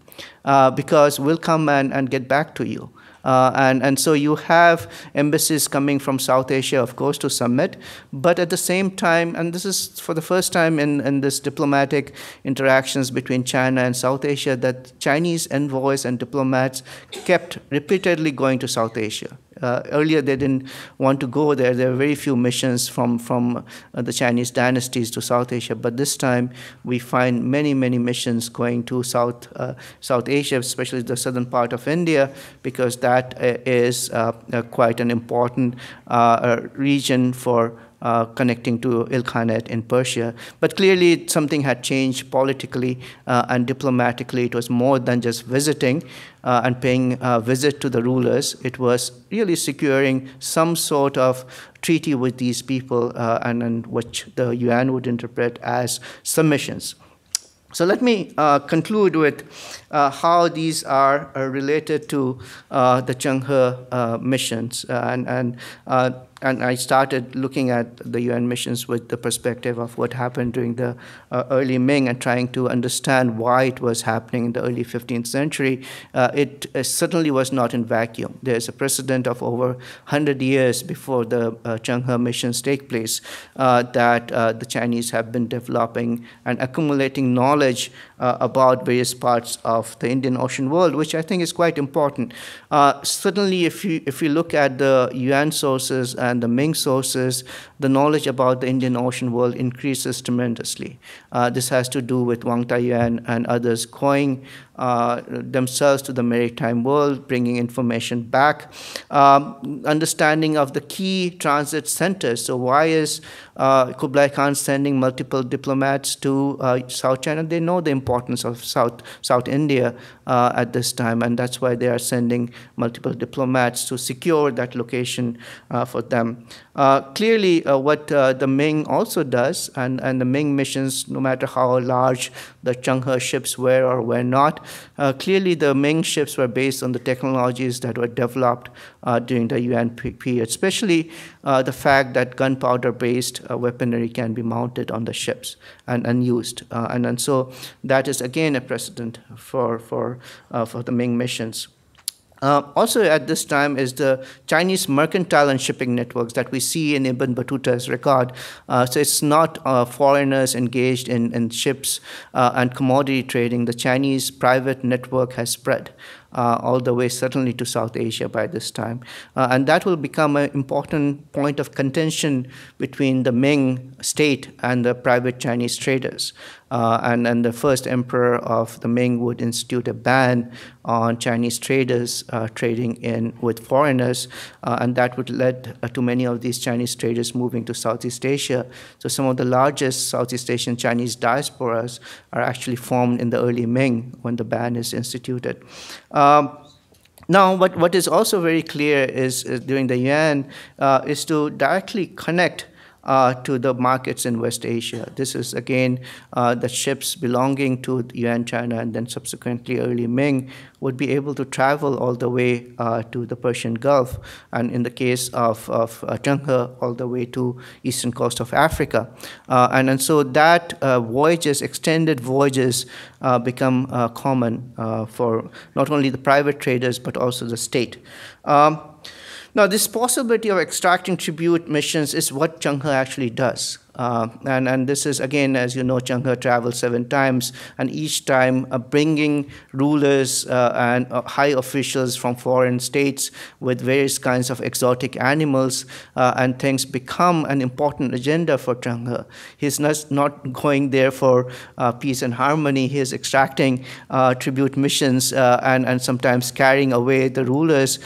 because we'll come and get back to you. And so you have embassies coming from South Asia, of course, to submit, but at the same time, and this is for the first time in this diplomatic interactions between China and South Asia, that Chinese envoys and diplomats kept repeatedly going to South Asia. Earlier, they didn't want to go there. There were very few missions from the Chinese dynasties to South Asia. But this time, we find many, many missions going to South Asia, especially the southern part of India, because that is quite an important region for connecting to Ilkhanate in Persia. But clearly something had changed politically and diplomatically. It was more than just visiting and paying a visit to the rulers. It was really securing some sort of treaty with these people, and which the Yuan would interpret as submissions. So let me conclude with how these are related to the Zheng He missions. and I started looking at the UN missions with the perspective of what happened during the early Ming and trying to understand why it was happening in the early 15th century. It certainly was not in vacuum. There's a precedent of over 100 years before the Zhenghe missions take place that the Chinese have been developing and accumulating knowledge about various parts of the Indian Ocean world, which I think is quite important. Certainly, if you look at the Yuan sources and the Ming sources, the knowledge about the Indian Ocean world increases tremendously. This has to do with Wang Taiyuan and others going themselves to the maritime world, bringing information back, understanding of the key transit centers. So why is Kublai Khan sending multiple diplomats to South China? They know the importance of South India at this time, and that's why they are sending multiple diplomats to secure that location for them. Clearly, what the Ming also does, and the Ming missions, no matter how large the Zhenghe ships were or were not, clearly the Ming ships were based on the technologies that were developed during the Yuan period, especially the fact that gunpowder-based weaponry can be mounted on the ships and used. And so that is, again, a precedent for the Ming missions. Also at this time is the Chinese mercantile and shipping networks that we see in Ibn Battuta's record. So it's not foreigners engaged in ships and commodity trading. The Chinese private network has spread all the way certainly to South Asia by this time. And that will become an important point of contention between the Ming state and the private Chinese traders. And the first emperor of the Ming would institute a ban on Chinese traders trading with foreigners, and that would lead to many of these Chinese traders moving to Southeast Asia. So some of the largest Southeast Asian Chinese diasporas are actually formed in the early Ming when the ban is instituted. Now, what is also very clear is during the Yuan is to directly connect to the markets in West Asia. This is, again, the ships belonging to Yuan China and then subsequently early Ming would be able to travel all the way to the Persian Gulf, and in the case of Zhenghe, all the way to eastern coast of Africa. And so that voyages, extended voyages, become common for not only the private traders but also the state. Now, this possibility of extracting tribute missions is what Zhenghe actually does. And this is, again, as you know, Zhenghe traveled 7 times, and each time bringing rulers and high officials from foreign states with various kinds of exotic animals and things become an important agenda for Zhenghe. He's not going there for peace and harmony. He is extracting tribute missions and sometimes carrying away the rulers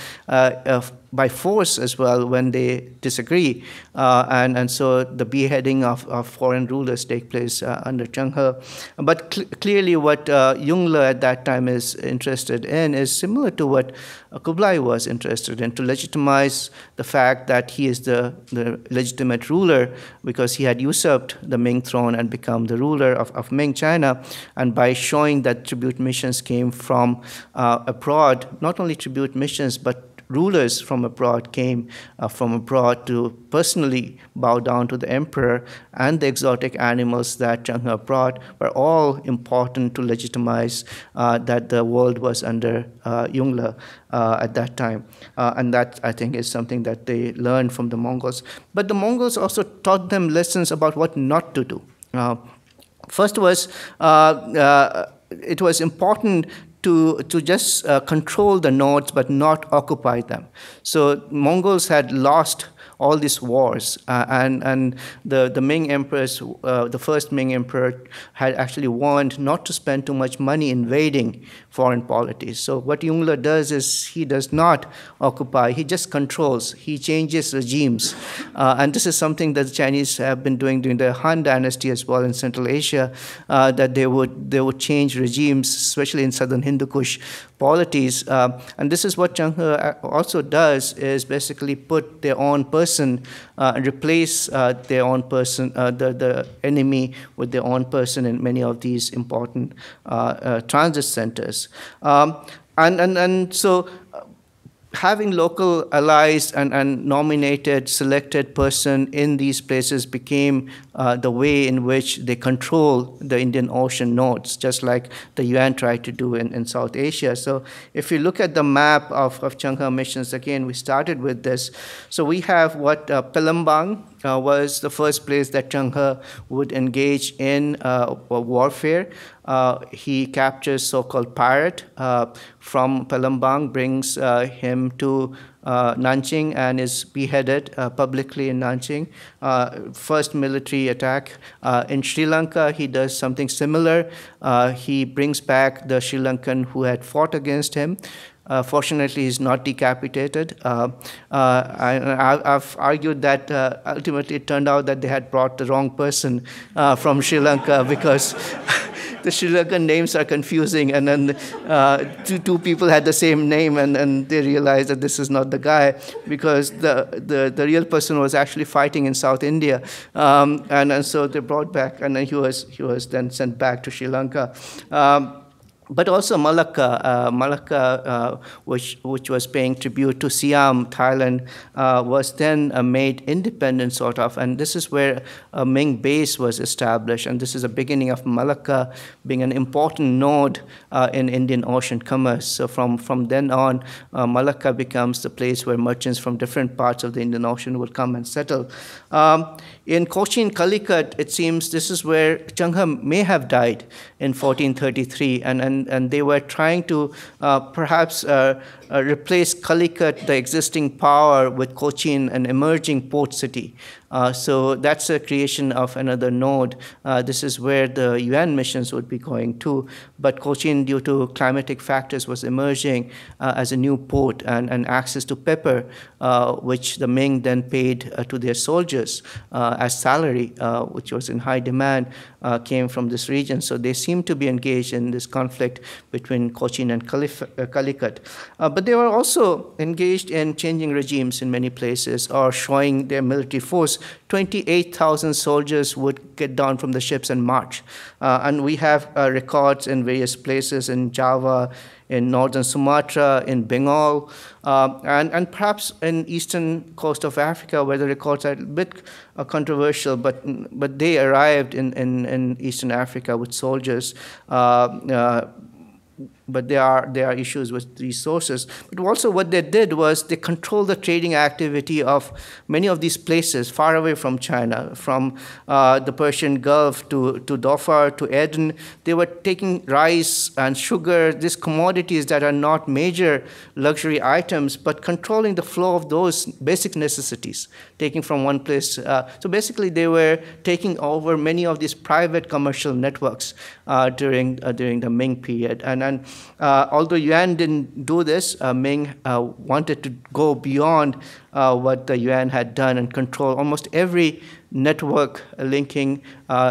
by force as well when they disagree. And so the beheading of foreign rulers take place under Zhenghe. But clearly what Yongle at that time is interested in is similar to what Kublai was interested in, to legitimize the fact that he is the legitimate ruler because he had usurped the Ming throne and become the ruler of Ming China. And by showing that tribute missions came from abroad, not only tribute missions, but rulers from abroad came from abroad to personally bow down to the emperor, and the exotic animals that Zhenghe brought were all important to legitimize that the world was under Yongle at that time. And that, I think, is something that they learned from the Mongols. But the Mongols also taught them lessons about what not to do. First was, it was important to just control the nodes but not occupy them. So Mongols had lost all these wars, and the Ming emperors, the first Ming emperor, had actually warned not to spend too much money invading foreign polities. So what Yongle does is he does not occupy, he just controls, he changes regimes. And this is something that the Chinese have been doing during the Han Dynasty as well in Central Asia, that they would change regimes, especially in southern Hindu Kush polities. And this is what Zhenghe also does, is basically put their own person and replace their own person, the enemy with their own person in many of these important transit centers. And so having local allies and nominated, selected person in these places became the way in which they control the Indian Ocean nodes, just like the Yuan tried to do in South Asia. So if you look at the map of Changha missions, again, we started with this. So we have what Palembang was the first place that Changha would engage in warfare. He captures so-called pirate from Palembang, brings him to Nanjing and is beheaded publicly in Nanjing. First military attack. In Sri Lanka, he does something similar. He brings back the Sri Lankan who had fought against him. Fortunately, he's not decapitated. I've argued that ultimately it turned out that they had brought the wrong person from Sri Lanka because the Sri Lankan names are confusing, and then two people had the same name, and they realized that this is not the guy because the real person was actually fighting in South India, and so they brought back, and then he was then sent back to Sri Lanka. But also Malacca, which was paying tribute to Siam, Thailand, was then made independent, sort of, and this is where a Ming base was established, and this is the beginning of Malacca being an important node in Indian Ocean commerce. So from then on, Malacca becomes the place where merchants from different parts of the Indian Ocean would come and settle. In Cochin, Calicut, it seems this is where Changha may have died in 1433, and they were trying to perhaps replace Calicut, the existing power, with Cochin, an emerging port city. So that's a creation of another node. This is where the Yuan missions would be going to, but Cochin, due to climatic factors, was emerging as a new port, and access to pepper, which the Ming then paid to their soldiers as salary, which was in high demand, came from this region. So they seem to be engaged in this conflict between Cochin and Calicut. But they were also engaged in changing regimes in many places or showing their military force. 28,000 soldiers would get down from the ships and march. And we have records in various places in Java, in northern Sumatra, in Bengal, and perhaps in eastern coast of Africa, where the records are a bit controversial, but they arrived in eastern Africa with soldiers. But there are issues with these sources. But also what they did was they controlled the trading activity of many of these places far away from China, from the Persian Gulf to Dhofar to Aden. They were taking rice and sugar, these commodities that are not major luxury items, but controlling the flow of those basic necessities, taking from one place. So basically they were taking over many of these private commercial networks during the Ming period. And although Yuan didn't do this, Ming wanted to go beyond what the Yuan had done and control almost every network linking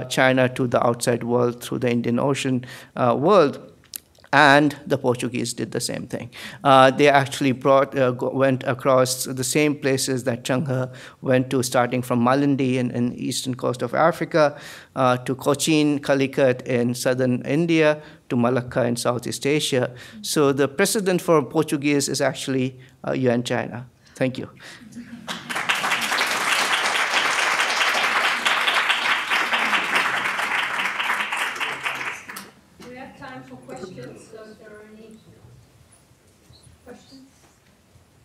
China to the outside world through the Indian Ocean world. And the Portuguese did the same thing. They actually went across the same places that Changha went to, starting from Malindi in eastern coast of Africa, to Cochin, Calicut in southern India, to Malacca in Southeast Asia. So the precedent for Portuguese is actually Yuan China. Thank you.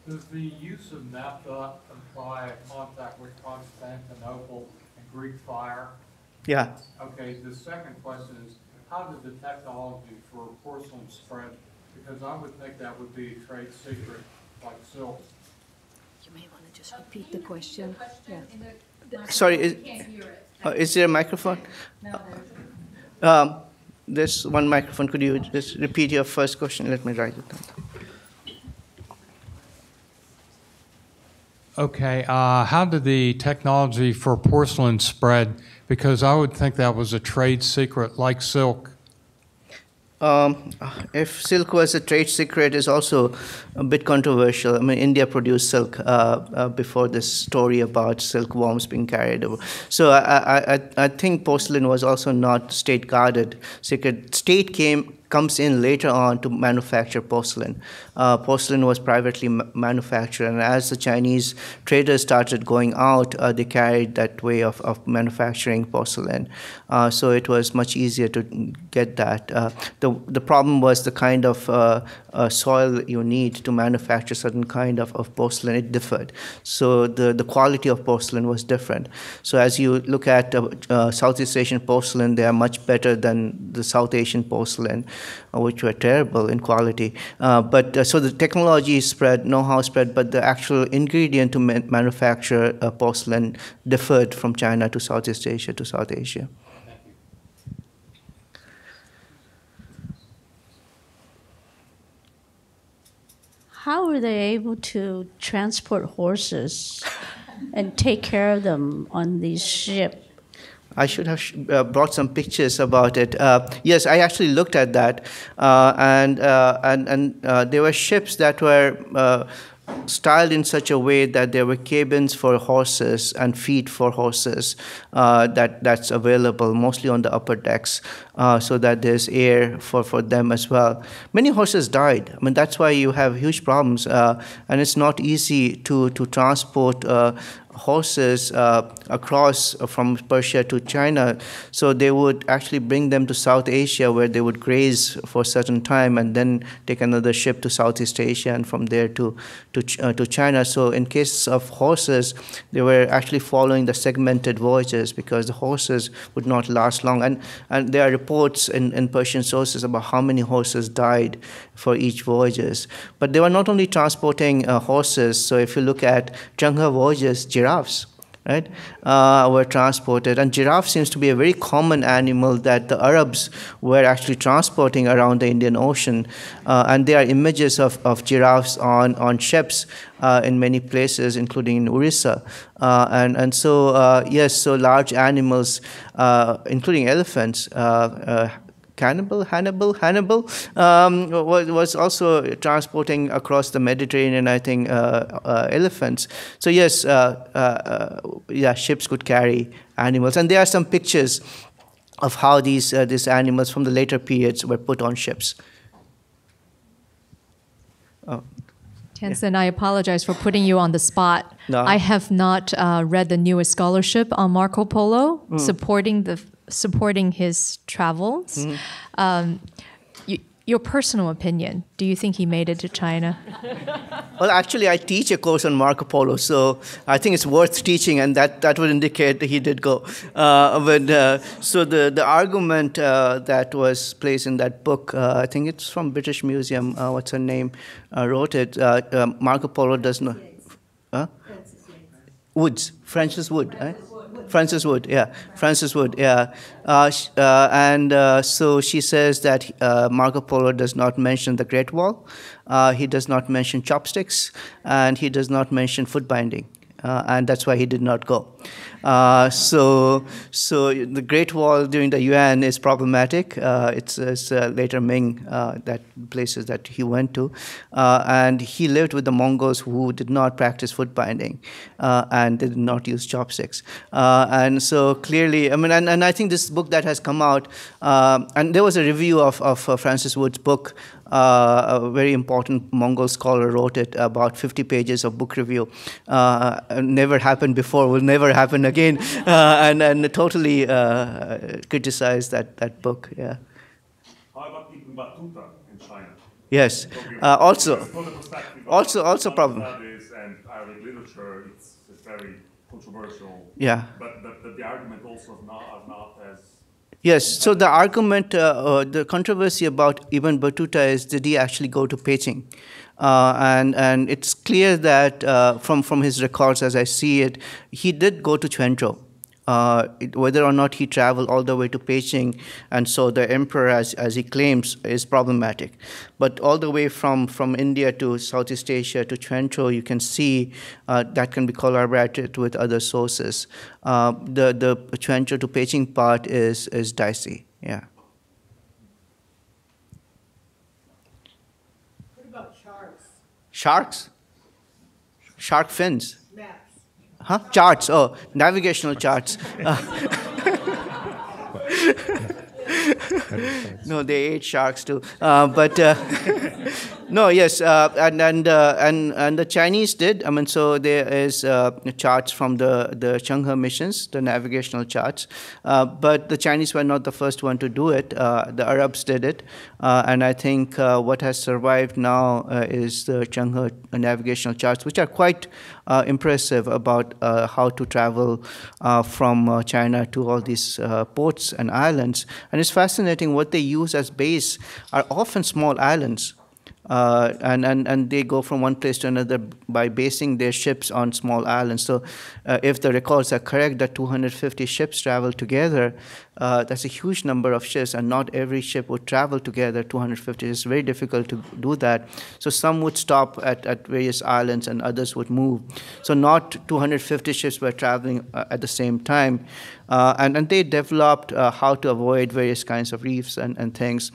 Does the use of naphtha imply a contact with Constantinople and Greek fire? Yeah. Okay, the second question is, how did the technology for porcelain spread? Because I would think that would be a trade secret, like silk. You may want to just repeat the question. Yeah. Sorry, is there a microphone? No, there's one microphone. Could you just repeat your first question? Let me write it down. Okay, how did the technology for porcelain spread? Because I would think that was a trade secret like silk. If silk was a trade secret is also a bit controversial. I mean, India produced silk before this story about silkworms being carried over. So I think porcelain was also not state guarded. State came comes in later on to manufacture porcelain. Porcelain was privately manufactured, and as the Chinese traders started going out, they carried that way of manufacturing porcelain. So it was much easier to get that. The problem was the kind of soil you need to manufacture certain kind of porcelain. It differed. So the quality of porcelain was different. So as you look at Southeast Asian porcelain, they are much better than the South Asian porcelain, which were terrible in quality. So the technology spread, know-how spread, but the actual ingredient to manufacture porcelain differed from China to Southeast Asia to South Asia. How were they able to transport horses and take care of them on these ships? I should have brought some pictures about it. Yes, I actually looked at that, and there were ships that were styled in such a way that there were cabins for horses and feed for horses that's available mostly on the upper decks, so that there's air for them as well. Many horses died. I mean, that's why you have huge problems, and it's not easy to transport horses across from Persia to China. So they would actually bring them to South Asia, where they would graze for a certain time and then take another ship to Southeast Asia and from there to China. So in case of horses, they were actually following the segmented voyages because the horses would not last long. And there are reports in Persian sources about how many horses died for each voyages. But they were not only transporting horses. So if you look at Genghis voyages, giraffes, right, were transported. And giraffe seems to be a very common animal that the Arabs were actually transporting around the Indian Ocean. And there are images of giraffes on ships in many places, including in Orissa. Yes, so large animals, including elephants, Hannibal was also transporting across the Mediterranean, I think, elephants. So yes, ships could carry animals, and there are some pictures of how these animals from the later periods were put on ships. Tenzin, I apologize for putting you on the spot. No. I have not read the newest scholarship on Marco Polo, supporting his travels. Your personal opinion, do you think he made it to China? Well, actually, I teach a course on Marco Polo, so I think it's worth teaching, and that would indicate that he did go. So the argument that was placed in that book, I think it's from British Museum, what's her name, wrote it, Marco Polo does not... Francis Wood, right? Francis Wood, yeah. So she says that Marco Polo does not mention the Great Wall, he does not mention chopsticks, and he does not mention foot binding. And that's why he did not go. So the Great Wall during the Yuan is problematic. It's later Ming that places that he went to, and he lived with the Mongols who did not practice foot binding and did not use chopsticks. And so clearly, I mean, and I think this book that has come out, and there was a review of Francis Wood's book. A very important Mongol scholar wrote it, about 50 pages of book review. Never happened before, will never happen again, and totally criticized that book. Yeah. How about people Batuta in China? Yes. Also problem. And Arabic literature, it's very controversial. Yeah. But the argument also is not as. Yes, so the argument, the controversy about Ibn Battuta is, did he actually go to Peking? And it's clear that from his records, as I see it, he did go to Quanzhou. Whether or not he traveled all the way to Beijing and saw the emperor, as he claims, is problematic. But all the way from India to Southeast Asia to Quanzhou, you can see that can be corroborated with other sources. The Quanzhou to Beijing part is dicey, yeah. What about sharks? Sharks? Shark fins? Maps. Huh? Charts, navigational charts. No, they ate sharks too. No, yes, and the Chinese did. I mean, so there is charts from the Changhe missions, the navigational charts, but the Chinese were not the first one to do it. The Arabs did it, and I think what has survived now is the Changhe navigational charts, which are quite impressive about how to travel from China to all these ports and islands. And it's fascinating what they use as base are often small islands. And they go from one place to another by basing their ships on small islands. So if the records are correct that 250 ships travel together, that's a huge number of ships, and not every ship would travel together, 250. It's very difficult to do that. So some would stop at various islands and others would move. So not 250 ships were traveling at the same time. And they developed how to avoid various kinds of reefs and things.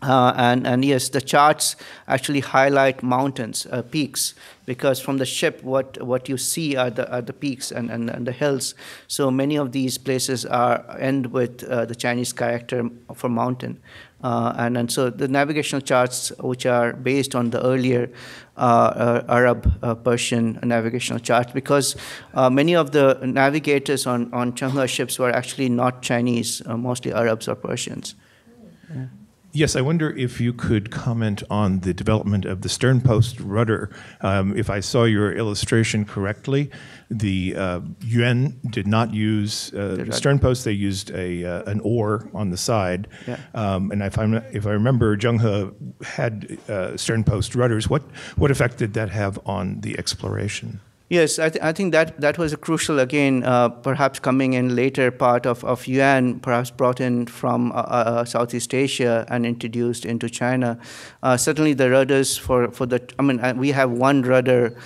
And yes, the charts actually highlight mountains, peaks, because from the ship, what you see are the peaks and the hills. So many of these places end with the Chinese character for mountain. And so the navigational charts, which are based on the earlier Arab Persian navigational charts, because many of the navigators on Changhe ships were actually not Chinese, mostly Arabs or Persians. Yeah. Yes, I wonder if you could comment on the development of the sternpost rudder. If I saw your illustration correctly, the Yuan did not use sternpost; they used an oar on the side. Yeah. And if I remember, Zhenghe had sternpost rudders. What effect did that have on the exploration? Yes, I think that was a crucial, again, perhaps coming in later part of Yuan, perhaps brought in from Southeast Asia and introduced into China. Certainly the rudders for the, I mean, we have one rudder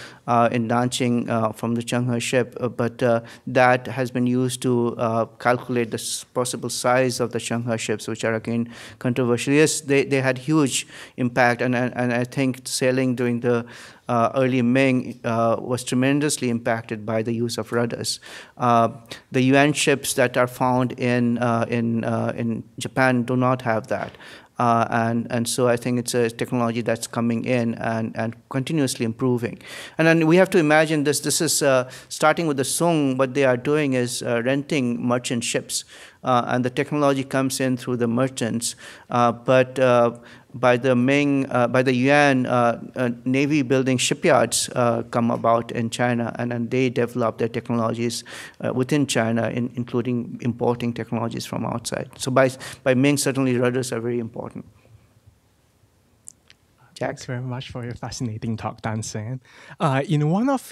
in Nanjing from the Changhe ship, but that has been used to calculate the possible size of the Changhe ships, which are, again, controversial. Yes, they had huge impact, and I think sailing during the early Ming was tremendously impacted by the use of rudders. The Yuan ships that are found in Japan do not have that. And so I think it's a technology that's coming in and continuously improving. And then we have to imagine this is starting with the Song. What they are doing is renting merchant ships, and the technology comes in through the merchants. But by the Ming, by the Yuan, navy building shipyards come about in China, and they develop their technologies within China, including importing technologies from outside. So by Ming, certainly rudders are very important. Thanks very much for your fascinating talk, Dan Sen. In one of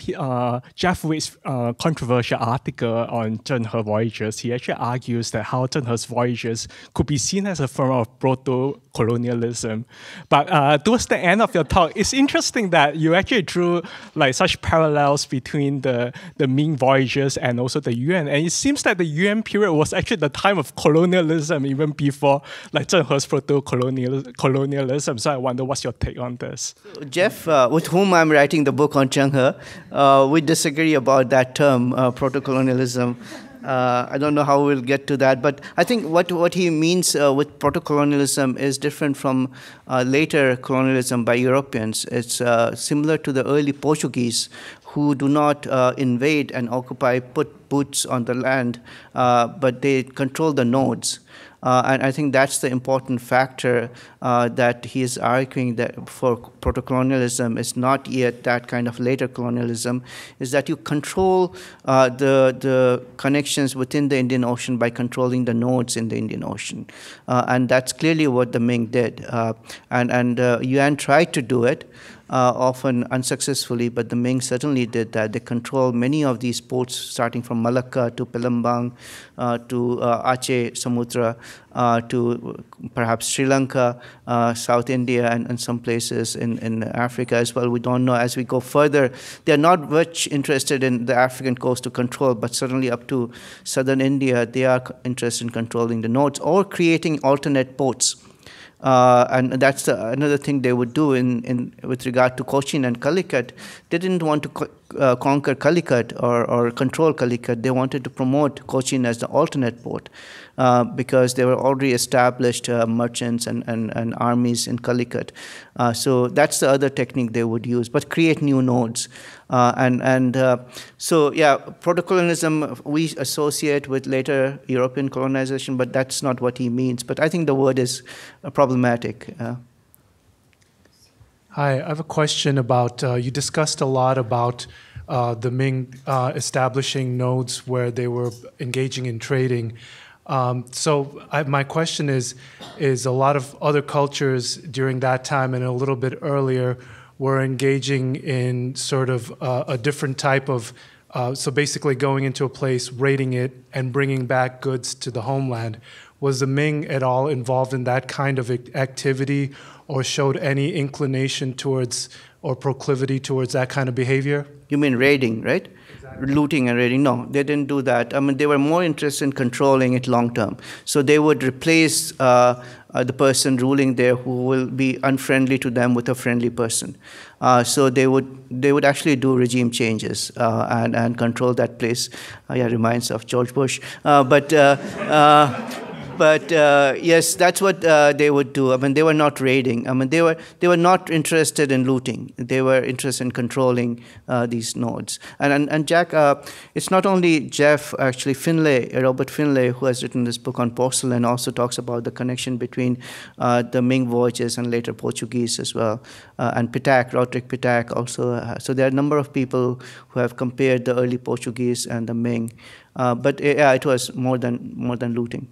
Jeff Waite's controversial article on Zhenghe voyages, he actually argues that how Zhenghe's voyages could be seen as a form of proto-colonialism. But towards the end of your talk, it's interesting that you actually drew like such parallels between the Ming voyages and also the Yuan. And it seems that the Yuan period was actually the time of colonialism even before like Zhenghe's proto-colonialism. So I wonder what's your take on this. Jeff, with whom I'm writing the book on Zhenghe, we disagree about that term, proto-colonialism. I don't know how we'll get to that, but I think what he means with proto-colonialism is different from later colonialism by Europeans. It's similar to the early Portuguese, who do not invade and occupy, put boots on the land, but they control the nodes. And I think that's the important factor that he is arguing that for proto-colonialism is not yet that kind of later colonialism, is that you control the connections within the Indian Ocean by controlling the nodes in the Indian Ocean. And that's clearly what the Ming did. And Yuan tried to do it, often unsuccessfully, but the Ming certainly did that. They controlled many of these ports, starting from Malacca to Palembang, to Aceh, Samudra, to perhaps Sri Lanka, South India, and some places in Africa as well. We don't know. As we go further, they're not much interested in the African coast to control, but certainly up to southern India, they are interested in controlling the nodes or creating alternate ports. And that's another thing they would do with regard to Cochin and Calicut. They didn't want to conquer Calicut or control Calicut, they wanted to promote Cochin as the alternate port because there were already established merchants and armies in Calicut. So that's the other technique they would use, but create new nodes. So yeah, proto-colonialism we associate with later European colonization, but that's not what he means. But I think the word is problematic. Hi, I have a question about, you discussed a lot about the Ming establishing nodes where they were engaging in trading. My question is a lot of other cultures during that time and a little bit earlier were engaging in sort of a different type of, so basically going into a place, raiding it, and bringing back goods to the homeland. Was the Ming at all involved in that kind of activity or showed any inclination towards or proclivity towards that kind of behavior? You mean raiding, right? Exactly. Looting and raiding. No, they didn't do that. I mean, they were more interested in controlling it long term. So they would replace the person ruling there who will be unfriendly to them with a friendly person. So they would actually do regime changes and control that place. Yeah, reminds of George Bush. But yes, that's what they would do. I mean, they were not raiding. I mean, they were not interested in looting. They were interested in controlling these nodes. And Jack, it's not only Jeff, actually Robert Finlay, who has written this book on porcelain, also talks about the connection between the Ming voyages and later Portuguese as well. And Roderick Pitak also. So there are a number of people who have compared the early Portuguese and the Ming. But yeah, it was more than looting.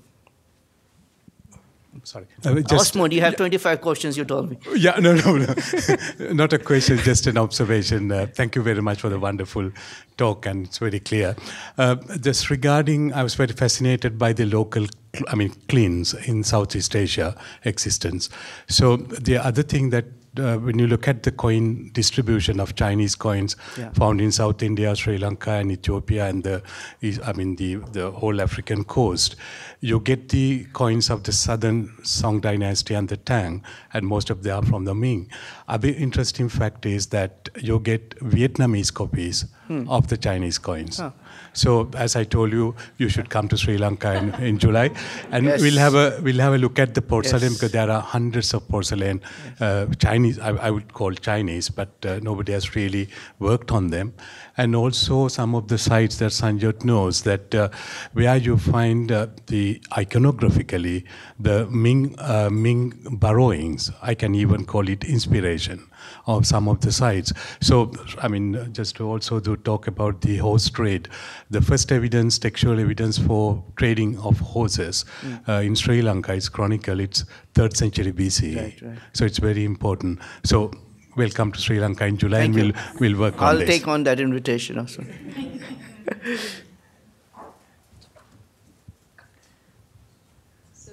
Sorry. Osmo, you have 25 questions, you told me. Yeah, no. Not a question, just an observation. Thank you very much for the wonderful talk, and it's very clear. Just regarding, I was very fascinated by the local, clans in Southeast Asia existence. So the other thing that when you look at the coin distribution of Chinese coins found in South India, Sri Lanka, and Ethiopia, and the whole African coast, you get the coins of the southern Song dynasty and the Tang, and most of them are from the Ming. Other interesting fact is that you get Vietnamese copies of the Chinese coins. Huh. So, as I told you, you should come to Sri Lanka in July, and we'll have a look at the porcelain because there are hundreds of porcelain, Chinese. I would call Chinese, but nobody has really worked on them. And also some of the sites that Sanjot knows that where you find the iconographically the Ming borrowings. I can even call it inspiration of some of the sites. So, just to also talk about the horse trade, the first evidence, textual evidence for trading of horses in Sri Lanka is chronicled. It's 3rd century BCE. Right. So it's very important. So welcome to Sri Lanka in July, and we'll work on this. I'll take on that invitation also.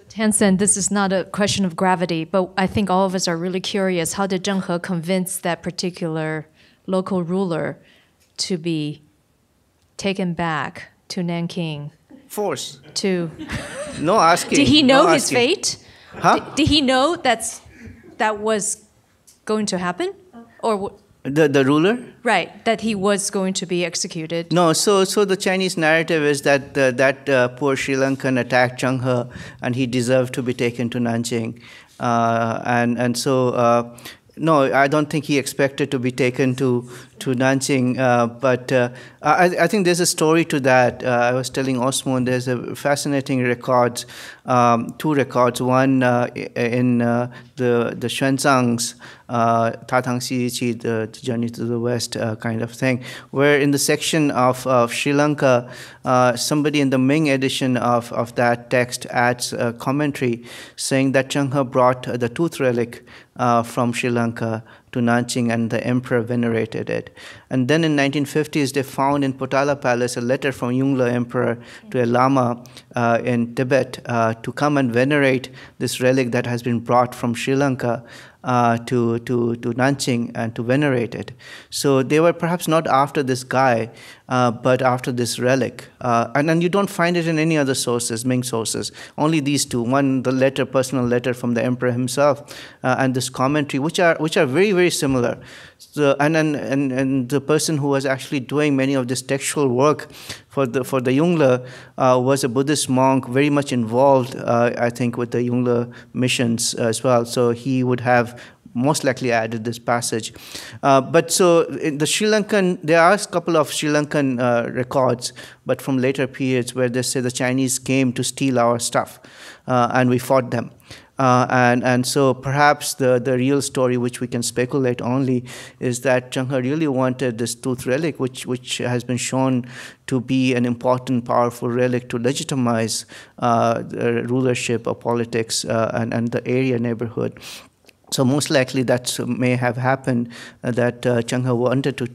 Tencent, this is not a question of gravity, but I think all of us are really curious. How did Zheng He convince that particular local ruler to be taken back to Nanking? Force. No asking. Did he know his fate? Huh? Did he know that was going to happen? Or the ruler? Right, that he was going to be executed. No, so the Chinese narrative is that that poor Sri Lankan attacked Zheng He, and he deserved to be taken to Nanjing. No, I don't think he expected to be taken to Nanjing, but I think there's a story to that. I was telling Osmo, there's a fascinating records, 2 records. One in the Xuanzang's Tatang Siyiqi, the Journey to the West kind of thing, where in the section of Sri Lanka, somebody in the Ming edition of that text adds a commentary saying that Zheng He brought the tooth relic from Sri Lanka to Nanjing, and the emperor venerated it. And then in 1950s, they found in Potala Palace a letter from Yongle Emperor to a Lama in Tibet to come and venerate this relic that has been brought from Sri Lanka to Nanjing and to venerate it. So they were perhaps not after this guy, but after this relic. And then you don't find it in any other sources, Ming sources, only these two. One, the letter, personal letter from the emperor himself, and this commentary, which are very, very similar. So, and the person who was actually doing many of this textual work for the Yongle was a Buddhist monk, very much involved, I think, with the Yongle missions as well. So he would have most likely added this passage. But so in the Sri Lankan, there are a couple of Sri Lankan records, but from later periods where they say the Chinese came to steal our stuff and we fought them. And so perhaps the real story, which we can speculate only, is that Zheng He really wanted this tooth relic, which has been shown to be an important, powerful relic to legitimize rulership or politics and the area neighborhood. So most likely that may have happened, that Zheng He wanted to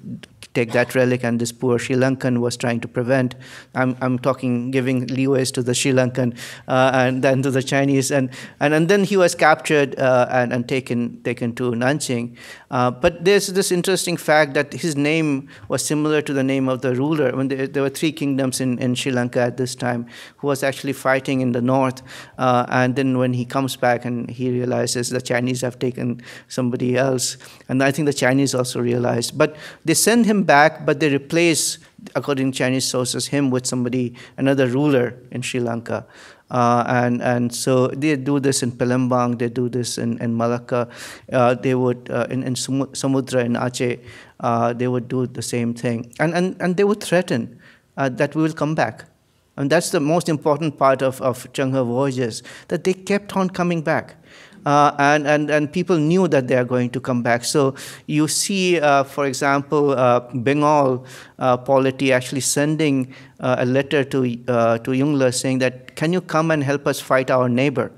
take that relic, and this poor Sri Lankan was trying to prevent. I'm talking, giving leeways to the Sri Lankan and then to the Chinese, and then he was captured and taken to Nanjing. But there's this interesting fact that his name was similar to the name of the ruler. When there were three kingdoms in Sri Lanka at this time, who was actually fighting in the north, and then when he comes back and he realizes the Chinese have taken somebody else, and I think the Chinese also realized, but they send him back, but they replace, according to Chinese sources, him with another ruler in Sri Lanka. And so they do this in Palembang, they do this in Malacca, they would, in Samudra, in Aceh, they would do the same thing. And they would threaten that we will come back. And that's the most important part of Zheng He voyages, that they kept on coming back. And people knew that they are going to come back. So you see, for example, Bengal polity actually sending a letter to Yongle saying that, can you come and help us fight our neighbor?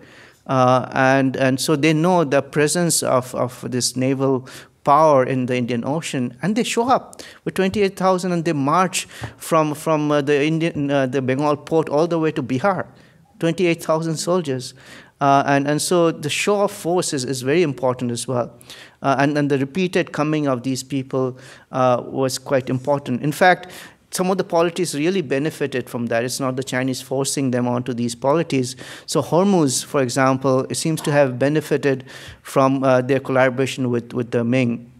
And so they know the presence of this naval power in the Indian Ocean, and they show up with 28,000, and they march from the Bengal port all the way to Bihar, 28,000 soldiers. And so the show of force is very important as well. And the repeated coming of these people was quite important. In fact, some of the polities really benefited from that. It's not the Chinese forcing them onto these polities. So Hormuz, for example, it seems to have benefited from their collaboration with the Ming.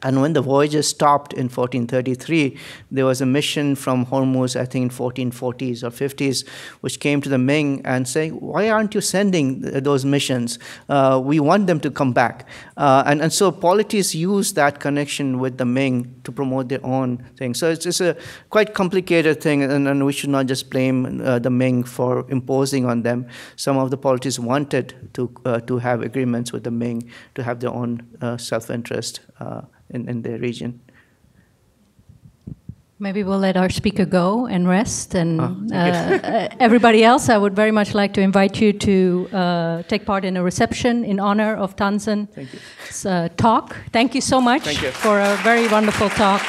And when the voyages stopped in 1433, there was a mission from Hormuz, I think in 1440s or 50s, which came to the Ming and saying, why aren't you sending those missions? We want them to come back. And so polities use that connection with the Ming to promote their own thing. So it's a quite complicated thing, and we should not just blame the Ming for imposing on them. Some of the polities wanted to have agreements with the Ming to have their own self-interest in their region. Maybe we'll let our speaker go and rest. And everybody else, I would very much like to invite you to take part in a reception in honor of Tansen's talk. Thank you so much for a very wonderful talk.